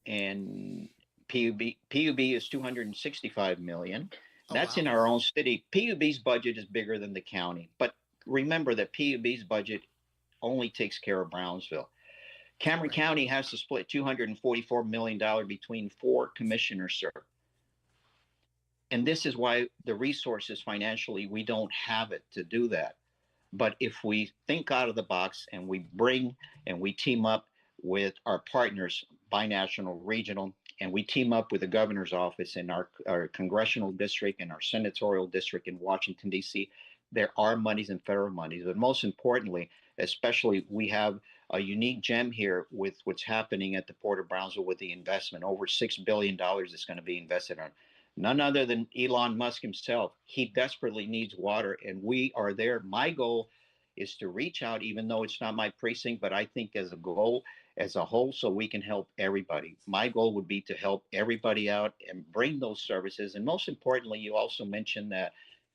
And PUB is 265 million. That's wow. In our own city. PUB's budget is bigger than the county. But remember that PUB's budget only takes care of Brownsville. Cameron County has to split $244 million between 4 commissioners, sir. And this is why the resources financially, we don't have it to do that. But if we think out of the box and we bring and we team up with our partners, binational, regional, and we team up with the governor's office in our congressional district and our senatorial district in Washington, D.C., there are monies and federal monies. But most importantly, especially, we have a unique gem here with what's happening at the Port of Brownsville with the investment. Over $6 billion is going to be invested on. None other than Elon Musk himself. He desperately needs water, and we are there. My goal is to reach out, even though it's not my precinct, but I think as a goal, as a whole, so we can help everybody. My goal would be to help everybody out and bring those services. And most importantly, you also mentioned that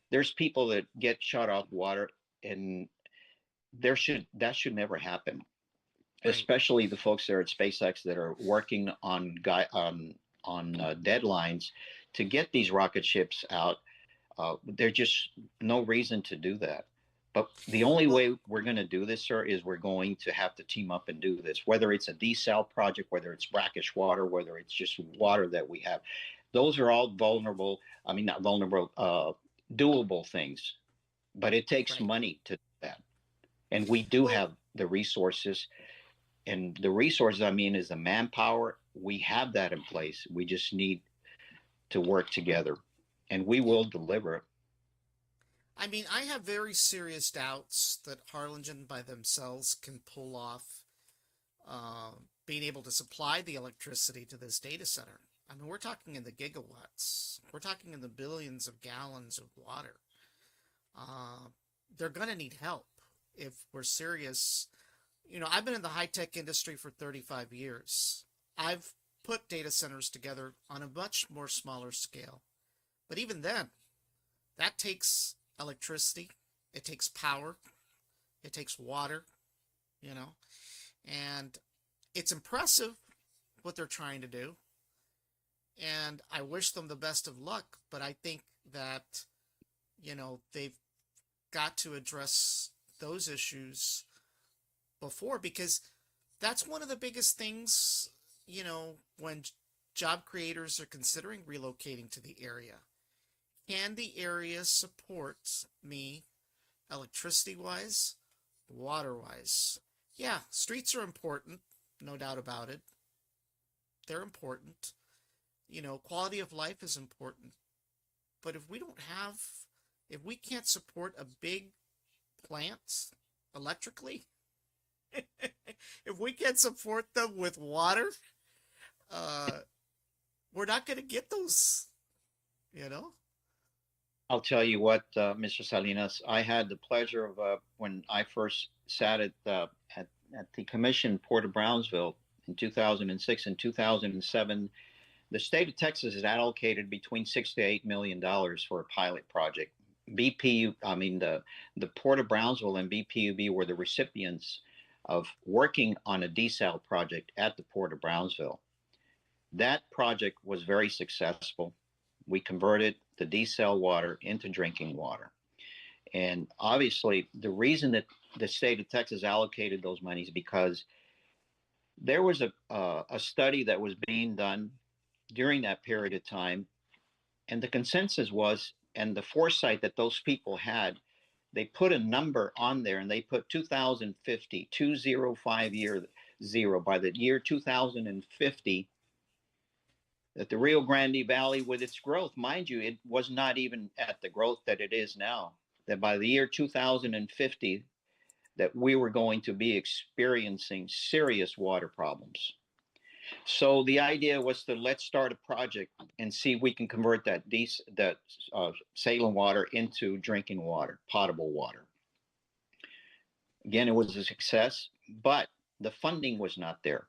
there's people that get shut off water, and that should never happen, Right. especially the folks there at SpaceX that are working on deadlines to get these rocket ships out. There's just no reason to do that. But the only Well, way we're going to do this, sir, is we're going to have to team up and do this. Whether it's a desal project, whether it's brackish water, whether it's just water that we have, those are all vulnerable. I mean, not vulnerable, doable things. But it takes right. money to do that, and we do Well, have the resources. And the resources, I mean, is the manpower. We have that in place. We just need to work together, and we will deliver. I mean, I have very serious doubts that Harlingen by themselves can pull off being able to supply the electricity to this data center. I mean, we're talking in the gigawatts. We're talking in the billions of gallons of water. Uh, they're going to need help if we're serious. You know, I've been in the high tech industry for 35 years. I've put data centers together on a much more smaller scale. But even then, that takes electricity, it takes power, it takes water, you know, and it's impressive what they're trying to do. And I wish them the best of luck, but I think that, they've got to address those issues before, because that's one of the biggest things, when job creators are considering relocating to the area. Can the area support me electricity wise, water wise? Yeah, streets are important, no doubt about it. They're important. Quality of life is important. But if we can't support a big plant electrically, if we can't support them with water, uh, we're not going to get those, you know? I'll tell you what, Mr. Salinas, I had the pleasure of when I first sat at the commission Port of Brownsville in 2006 and 2007. The state of Texas has allocated between $6 to $8 million for a pilot project. BPU, I mean the Port of Brownsville and BPUB were the recipients of working on a desal project at the Port of Brownsville. That project was very successful. We converted the desal water into drinking water. And obviously, the reason that the state of Texas allocated those monies because there was a study that was being done during that period of time, and the consensus was, and the foresight that those people had, they put a number on there, and they put 2050, 205 year zero. By the year 2050, that the Rio Grande Valley, with its growth, mind you, it was not even at the growth that it is now, that by the year 2050, that we were going to be experiencing serious water problems. So the idea was to let's start a project and see if we can convert that saline water into drinking water, potable water. Again, it was a success, but the funding was not there.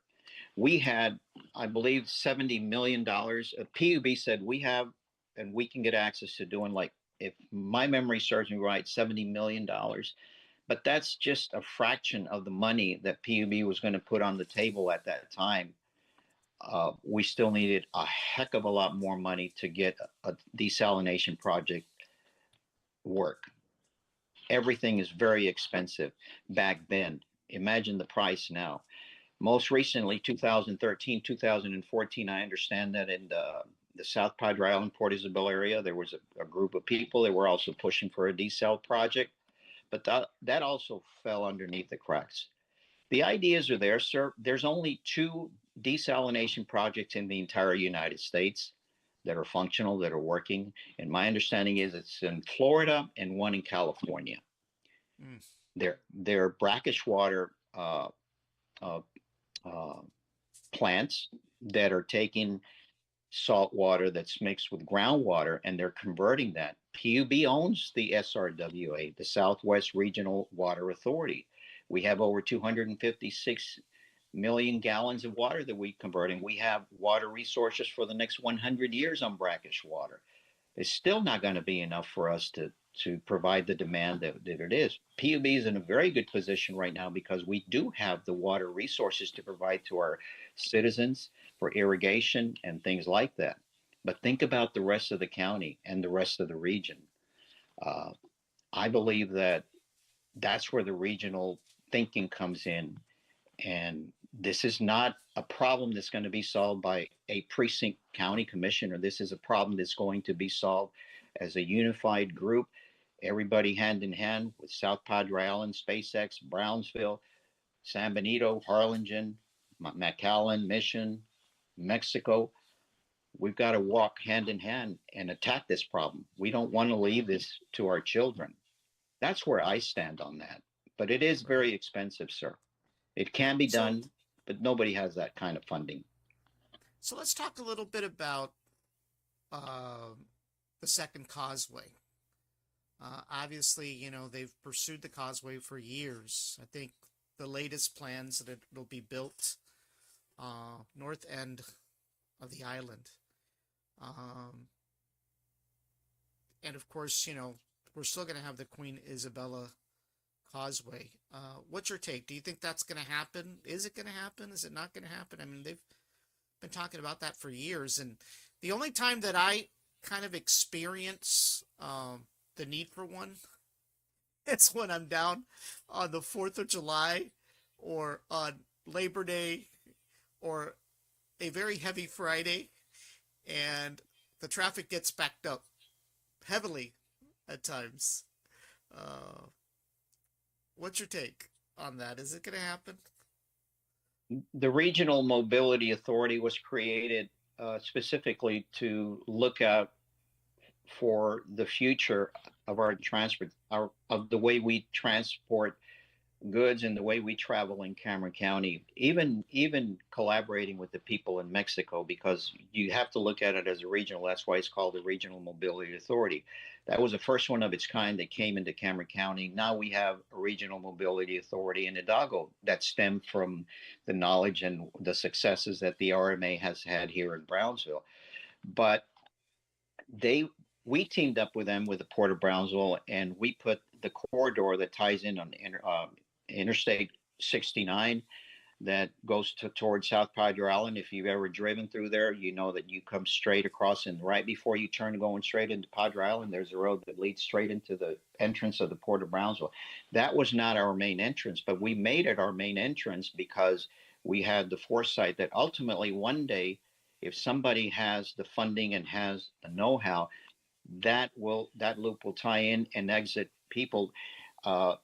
We had, I believe, $70 million. PUB said we have, and we can get access to doing, like, if my memory serves me right, $70 million. But that's just a fraction of the money that PUB was going to put on the table at that time. We still needed a heck of a lot more money to get a desalination project work. Everything is very expensive back then. Imagine the price now. Most recently, 2013, 2014, I understand that in the South Padre Island, Port Isabel area, there was a group of people that were also pushing for a desal project, but that also fell underneath the cracks. The ideas are there, sir. There's only two desalination projects in the entire United States that are functional, that are working. And my understanding is it's in Florida and one in California. Mm. They're brackish water uh, uh, plants that are taking salt water that's mixed with groundwater, and they're converting that. PUB owns the SRWA, the Southwest Regional Water Authority. We have over 256 million gallons of water that we're converting. We have water resources for the next 100 years on brackish water. It's still not going to be enough for us to provide the demand that it is. PUB is in a very good position right now because we do have the water resources to provide to our citizens for irrigation and things like that. But think about the rest of the county and the rest of the region. Uh, I believe that that's where the regional thinking comes in. And this is not a problem that's going to be solved by a precinct county commissioner. This is a problem that's going to be solved as a unified group, everybody hand in hand with South Padre Island, SpaceX, Brownsville, San Benito, Harlingen, McAllen, Mission, Mexico. We've got to walk hand in hand and attack this problem. We don't want to leave this to our children. That's where I stand on that. But it is Right. very expensive, sir. It can be So, done, but nobody has that kind of funding. so let's talk a little bit about uh, the second causeway. Obviously, they've pursued the causeway for years. I think the latest plans that it'll be built north end of the island. Um, and of course, we're still going to have the Queen Isabella Causeway. What's your take? Do you think that's going to happen? Is it going to happen? Is it not going to happen? I mean, they've been talking about that for years. And the only time that I kind of experience the need for one, it's when I'm down on the 4th of July or on Labor Day or a very heavy Friday and the traffic gets backed up heavily at times. Uh, what's your take on that? Is it going to happen? The Regional Mobility Authority was created specifically to look out for the future of our transport, of the way we transport goods and the way we travel in Cameron County, even collaborating with the people in Mexico, because you have to look at it as a regional. That's why it's called the Regional Mobility Authority. That was the first one of its kind that came into Cameron County. Now we have a Regional Mobility Authority in Hidalgo that stemmed from the knowledge and the successes that the RMA has had here in Brownsville. But they we teamed up with them with the Port of Brownsville, and we put the corridor that ties in on Interstate 69 that goes towards South Padre Island. If you've ever driven through there, you know that you come straight across, and right before you turn going straight into Padre Island, there's a road that leads straight into the entrance of the Port of Brownsville. That was not our main entrance, but we made it our main entrance because we had the foresight that ultimately one day, if somebody has the funding and has the know-how, that loop will tie in and exit people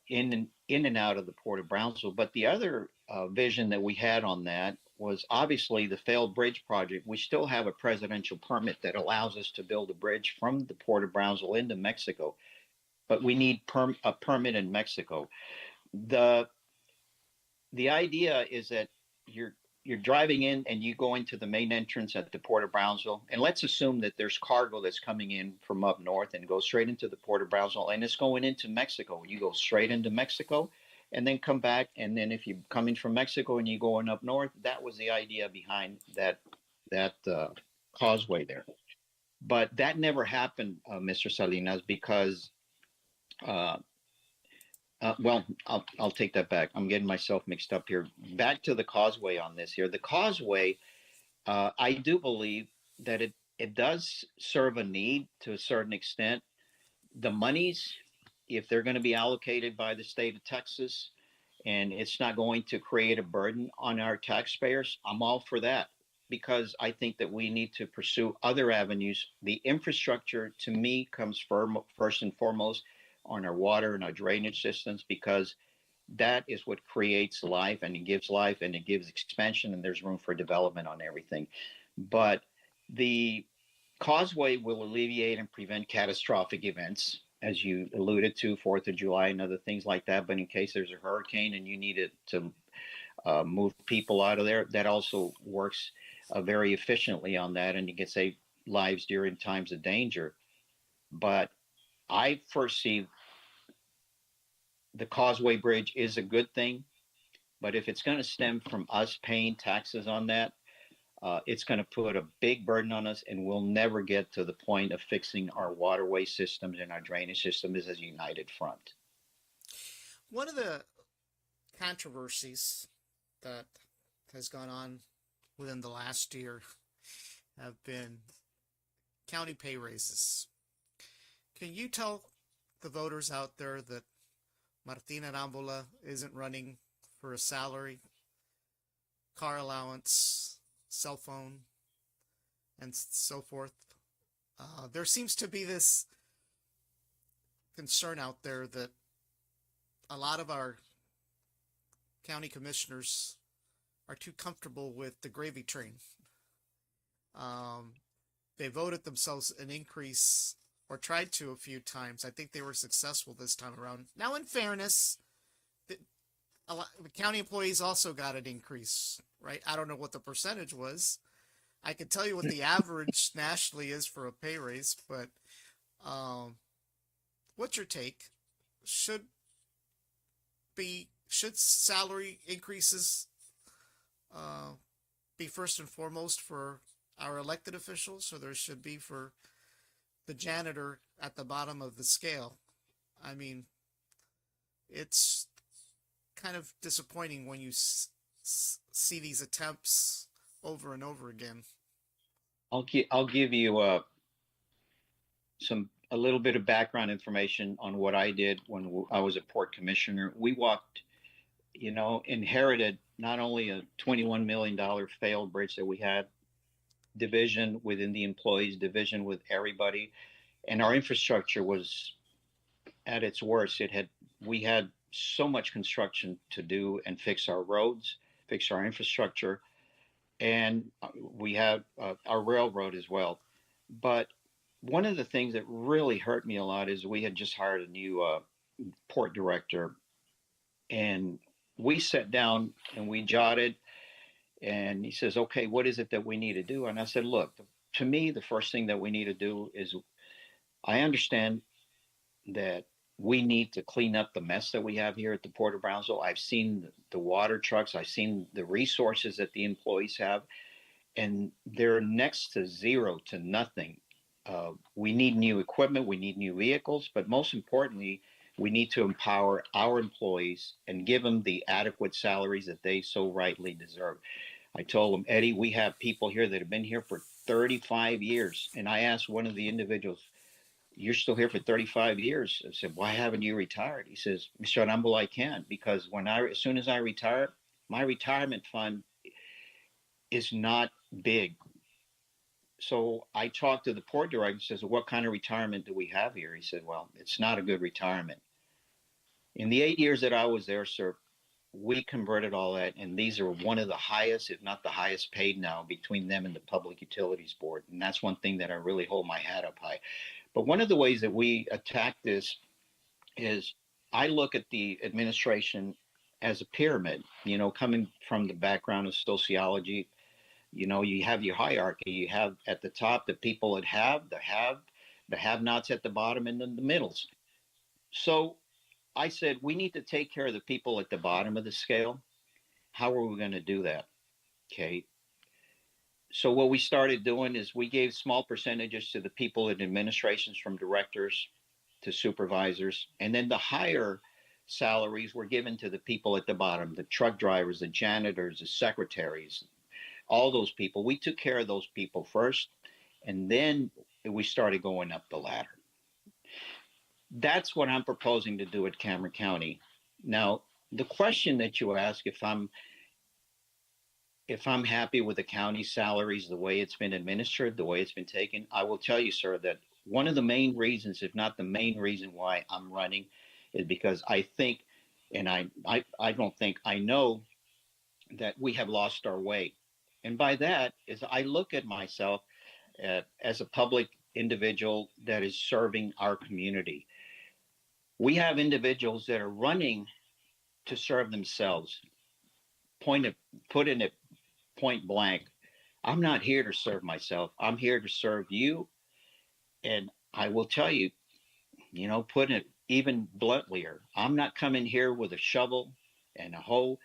in and out of the Port of Brownsville. But the other vision that we had on that was obviously the failed bridge project. We still have a presidential permit that allows us to build a bridge from the Port of Brownsville into Mexico, but we need a permit in Mexico. The the idea is that you're driving in and you go into the main entrance at the Port of Brownsville, and let's assume that there's cargo that's coming in from up north and goes straight into the Port of Brownsville, and it's going into Mexico. You go straight into Mexico and then come back, and then if you're coming from Mexico and you're going up north, that was the idea behind that causeway there. But that never happened, Mr. Salinas, because uh, well, I'll take that back. I'm getting myself mixed up here. Back to the causeway on this here. The causeway, I do believe that it does serve a need to a certain extent. The monies, if they're going to be allocated by the state of Texas, and it's not going to create a burden on our taxpayers, I'm all for that, because I think that we need to pursue other avenues. The infrastructure, to me, comes first and foremost on our water and our drainage systems, because that is what creates life, and it gives expansion, and there's room for development on everything. But the causeway will alleviate and prevent catastrophic events, as you alluded to, 4th of July and other things like that. But in case there's a hurricane and you need it to move people out of there, that also works. very efficiently on that, and you can save lives during times of danger. But I foresee the Causeway Bridge is a good thing, but if it's going to stem from us paying taxes on that, it's going to put a big burden on us, and we'll never get to the point of fixing our waterway systems and our drainage system as a united front. One of the controversies that has gone on within the last year have been county pay raises. Can you tell the voters out there that Martin Arambula isn't running for a salary, car allowance, cell phone, and so forth? There seems to be this concern out there that a lot of our county commissioners are too comfortable with the gravy train. They voted themselves an increase, or tried to a few times. I think they were successful this time around. Now, in fairness, the county employees also got an increase, right? I don't know what the percentage was. I can tell you what the average nationally is for a pay raise, but what's your take? Should salary increases be first and foremost for our elected officials, or there should be for the janitor at the bottom of the scale? I mean, it's kind of disappointing when you see these attempts over and over again. I'll give you a little bit of background information on what I did when I was a port commissioner. We inherited not only a $21 million failed bridge that we had, division within the employees, division with everybody, and our infrastructure was at its worst. We had so much construction to do and fix our roads, fix our infrastructure, and we had our railroad as well. But one of the things that really hurt me a lot is we had just hired a new port director, and we sat down and we jotted, and he says, okay, what is it that we need to do? And I said, look, to me, the first thing that we need to do is, I understand that we need to clean up the mess that we have here at the Port of Brownsville. I've seen the water trucks, I've seen the resources that the employees have, and they're next to zero to nothing. We need new equipment, we need new vehicles, but most importantly, we need to empower our employees and give them the adequate salaries that they so rightly deserve. I told them, Eddie, we have people here that have been here for 35 years. And I asked one of the individuals, you're still here for 35 years? I said, why haven't you retired? He says, Mr. Arambula, I can't, because as soon as I retire, my retirement fund is not big. So I talked to the port director and says, what kind of retirement do we have here? He said, well, it's not a good retirement. In the 8 years that I was there, sir, we converted all that, and these are one of the highest, if not the highest paid now, between them and the Public Utilities Board. And that's one thing that I really hold my hat up high. But one of the ways that we attack this is I look at the administration as a pyramid, coming from the background of sociology. You have your hierarchy. You have at the top the people that have, the have-nots at the bottom, and then the middles. So I said, we need to take care of the people at the bottom of the scale. How are we going to do that? Okay. So what we started doing is we gave small percentages to the people in administrations, from directors to supervisors. And then the higher salaries were given to the people at the bottom, the truck drivers, the janitors, the secretaries, all those people. We took care of those people first, and then we started going up the ladder. That's what I'm proposing to do at Cameron County. Now, the question that you ask, if I'm happy with the county salaries, the way it's been administered, the way it's been taken, I will tell you, sir, that one of the main reasons, if not the main reason why I'm running, is because I think, and I don't think, I know that we have lost our way. And by that is I look at myself as a public individual that is serving our community. We have individuals that are running to serve themselves. Put in it point blank. I'm not here to serve myself. I'm here to serve you. And I will tell you, putting it even bluntlier, I'm not coming here with a shovel and a hoe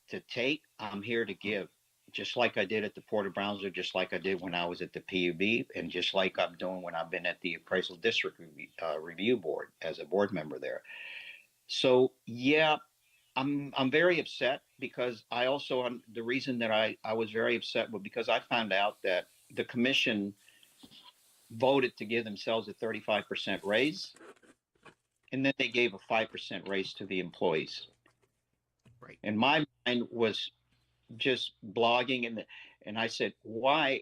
to take. I'm here to give, just like I did at the Port of Brownsville, just like I did when I was at the PUB, and just like I'm doing when I've been at the Appraisal District Review Board as a board member there. So yeah, I'm very upset because I also the reason that I was very upset was because I found out that the commission voted to give themselves a 35% raise, and then they gave a 5% raise to the employees. Right. And my mind was just blogging, and I said, why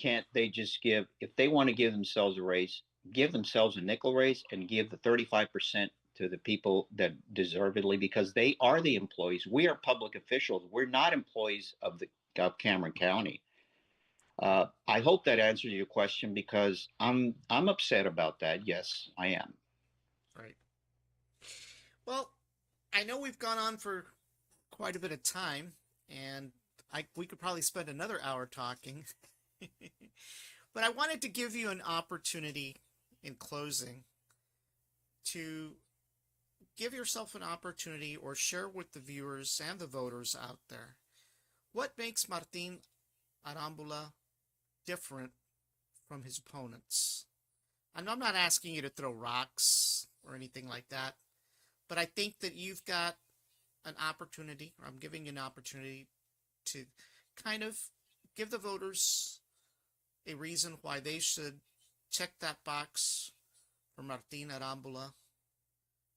can't they just give, if they want to give themselves a raise, give themselves a nickel raise and give the 35% to the people that deservedly, because they are the employees. We are public officials. We're not employees of Cameron County. I hope that answers your question because I'm upset about that. Yes, I am. Right. Well, I know we've gone on for quite a bit of time, and we could probably spend another hour talking. But I wanted to give you an opportunity in closing to give yourself an opportunity or share with the viewers and the voters out there what makes Martin Arambula different from his opponents. And I'm not asking you to throw rocks or anything like that, but I think that you've got an opportunity, or I'm giving you an opportunity to kind of give the voters a reason why they should check that box for Martin Arambula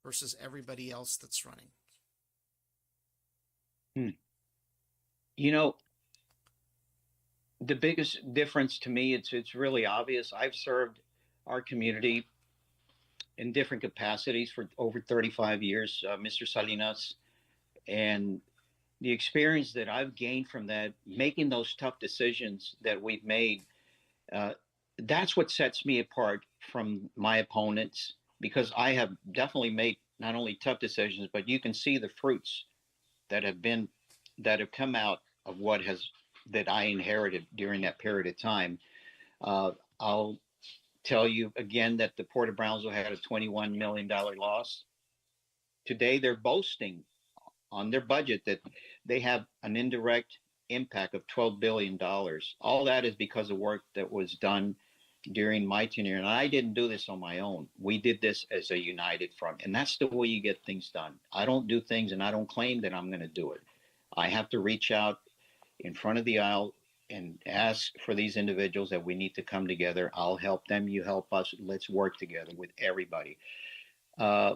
versus everybody else that's running. Hmm. You know, the biggest difference to me, it's really obvious. I've served our community in different capacities for over 35 years, Mr. Salinas, and the experience that I've gained from that, making those tough decisions that we've made, uh, that's what sets me apart from my opponents because I have definitely made not only tough decisions, but you can see the fruits that have been that have come out of what has that I inherited during that period of time. I'll tell you again that the Port of Brownsville had a $21 million loss. Today, they're boasting on their budget that they have an indirect impact of $12 billion. All that is because of work that was done during my tenure. And I didn't do this on my own. We did this as a united front. And that's the way you get things done. I don't do things and I don't claim that I'm going to do it. I have to reach out in front of the aisle and ask for these individuals that we need to come together. I'll help them. You help us. Let's work together with everybody. Uh,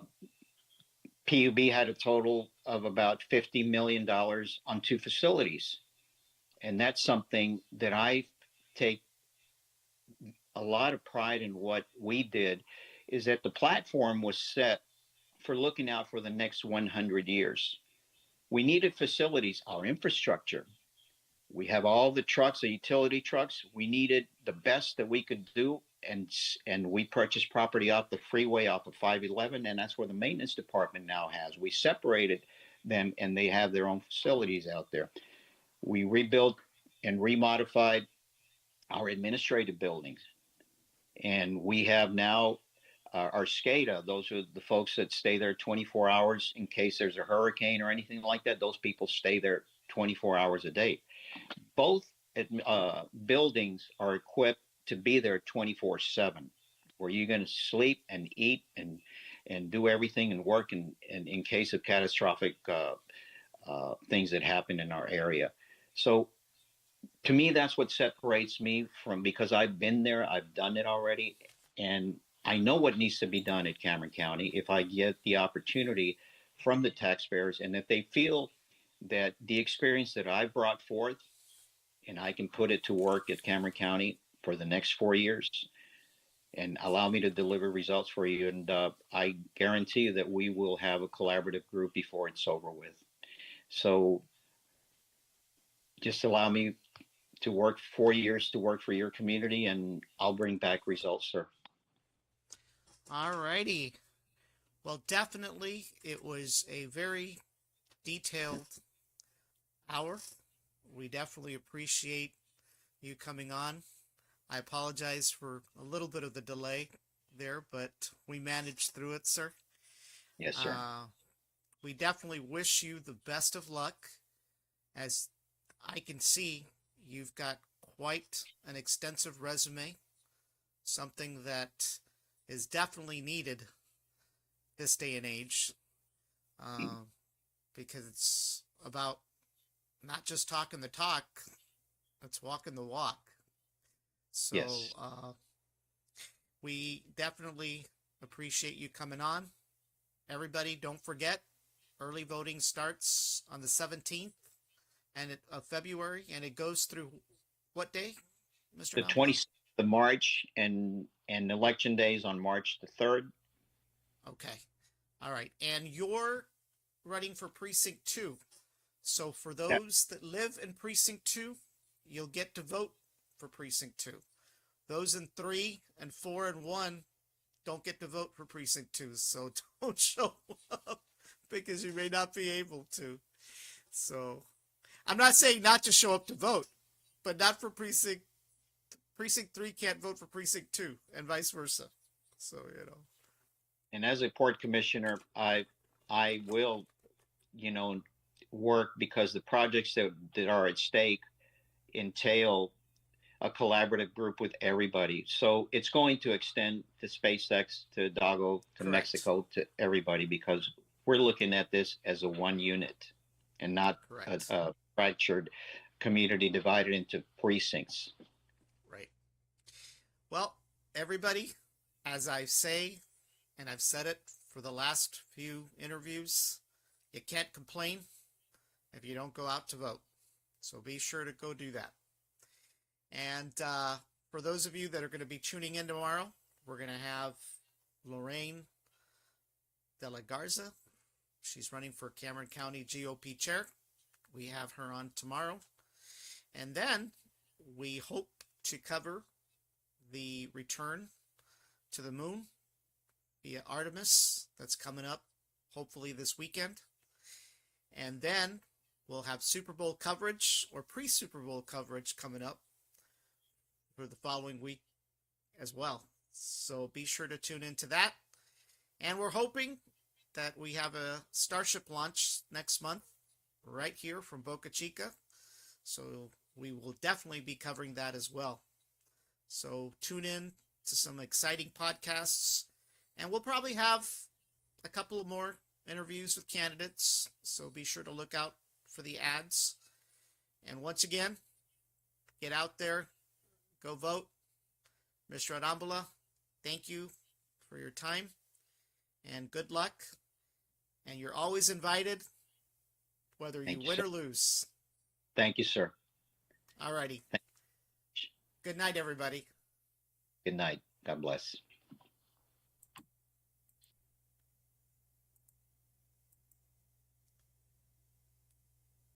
PUB had a total of about $50 million on two facilities. And that's something that I take a lot of pride in what we did is that the platform was set for looking out for the next 100 years. We needed facilities, our infrastructure. We have all the trucks, the utility trucks. We needed the best that we could do, and we purchased property off the freeway off of 511, and that's where the maintenance department now has. We separated them, and they have their own facilities out there. We rebuilt and remodified our administrative buildings, and we have now our SCADA. Those are the folks that stay there 24 hours in case there's a hurricane or anything like that. Those people stay there 24 hours a day. Both buildings are equipped to be there 24/7, where you're going to sleep and eat and do everything and work in case of catastrophic things that happen in our area. So to me, that's what separates me from, because I've been there, I've done it already, and I know what needs to be done at Cameron County if I get the opportunity from the taxpayers, and if they feel that the experience that I've brought forth and I can put it to work at Cameron County for the next 4 years and allow me to deliver results for you. And I guarantee you that we will have a collaborative group before it's over with. So just allow me to work 4 years to work for your community, and I'll bring back results, sir. All righty. Well, definitely, it was a very detailed hour We definitely appreciate you coming on. I apologize for a little bit of the delay there, but we managed through it, sir. Yes, sir. Uh, we definitely wish you the best of luck. As I can see, you've got quite an extensive resume, something that is definitely needed this day and age, uh, because it's about not just talking the talk, it's walking the walk. So Yes. we definitely appreciate you coming on. Everybody, don't forget, early voting starts on the 17th of February, and it goes through what day, Mr. The Nambla? 26th of March and election days on March the 3rd. Okay. All right. And you're running for Precinct 2. So for Yeah. those that live in Precinct 2, you'll get to vote for Precinct 2. Those in 3 and 4 and 1 don't get to vote for Precinct 2. So don't show up because you may not be able to. So I'm not saying not to show up to vote, but not for Precinct 3 can't vote for Precinct 2 and vice versa. So, And as a port commissioner, I will, work because the projects that are at stake entail a collaborative group with everybody. So it's going to extend to SpaceX, to Dago, to correct. Mexico, to everybody, because we're looking at this as a one unit and not Correct. a fractured community divided into precincts. Right. Well, everybody, as I say, and I've said it for the last few interviews, you can't complain if you don't go out to vote. So be sure to go do that. And for those of you that are going to be tuning in tomorrow, we're going to have Lorraine De La Garza. She's running for Cameron County GOP chair. We have her on tomorrow. And then we hope to cover the return to the moon via Artemis that's coming up hopefully this weekend. And then we'll have Super Bowl coverage or pre-Super Bowl coverage coming up for the following week as well. So be sure to tune into that. And we're hoping that we have a Starship launch next month right here from Boca Chica. So we will definitely be covering that as well. So tune in to some exciting podcasts, and we'll probably have a couple of more interviews with candidates. So be sure to look out for the ads. And once again, get out there, go vote. Mr. Arambula, thank you for your time and good luck. And you're always invited, whether you win or lose. Thank you, sir. All righty. Good night, everybody. Good night. God bless.